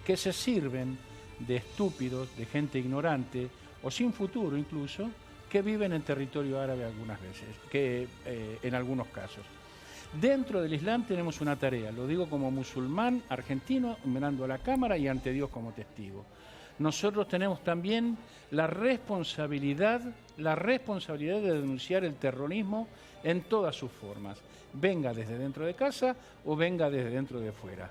[SPEAKER 12] que se sirven de estúpidos, de gente ignorante o sin futuro incluso, que viven en territorio árabe algunas veces, en algunos casos. Dentro del Islam tenemos una tarea, lo digo como musulmán argentino, mirando a la cámara y ante Dios como testigo. Nosotros tenemos también la responsabilidad de denunciar el terrorismo en todas sus formas, venga desde dentro de casa o venga desde dentro de afuera,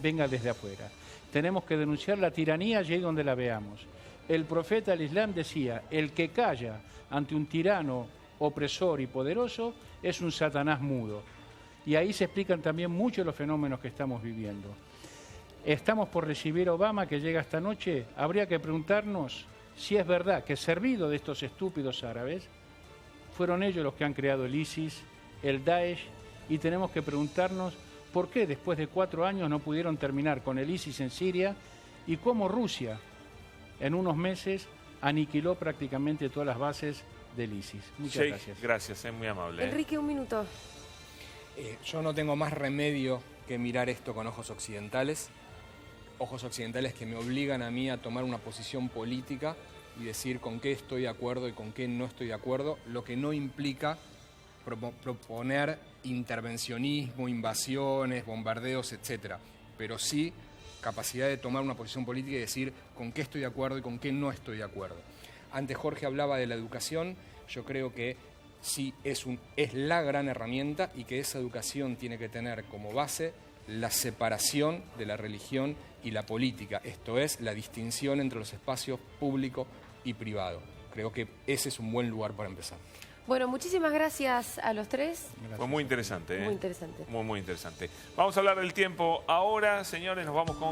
[SPEAKER 12] venga desde afuera. Tenemos que denunciar la tiranía allí donde la veamos. El profeta del Islam decía, el que calla ante un tirano opresor y poderoso es un Satanás mudo. Y ahí se explican también muchos los fenómenos que estamos viviendo. Estamos por recibir a Obama, que llega esta noche. Habría que preguntarnos si es verdad que, servido de estos estúpidos árabes, fueron ellos los que han creado el ISIS, el Daesh, y tenemos que preguntarnos por qué después de 4 años no pudieron terminar con el ISIS en Siria y cómo Rusia en unos meses aniquiló prácticamente todas las bases del ISIS. Muchas gracias.
[SPEAKER 1] Gracias, es muy amable.
[SPEAKER 2] Enrique, un minuto.
[SPEAKER 7] Yo no tengo más remedio que mirar esto con ojos occidentales que me obligan a mí a tomar una posición política y decir con qué estoy de acuerdo y con qué no estoy de acuerdo, lo que no implica proponer intervencionismo, invasiones, bombardeos, etcétera, pero sí capacidad de tomar una posición política y decir con qué estoy de acuerdo y con qué no estoy de acuerdo. Antes Jorge hablaba de la educación, yo creo que sí es la gran herramienta y que esa educación tiene que tener como base la separación de la religión y la política, esto es, la distinción entre los espacios público y privado. Creo que ese es un buen lugar para empezar.
[SPEAKER 2] Bueno, muchísimas gracias a los tres.
[SPEAKER 1] Fue muy interesante.
[SPEAKER 2] Muy interesante.
[SPEAKER 1] Muy interesante. Vamos a hablar del tiempo ahora, señores, nos vamos con...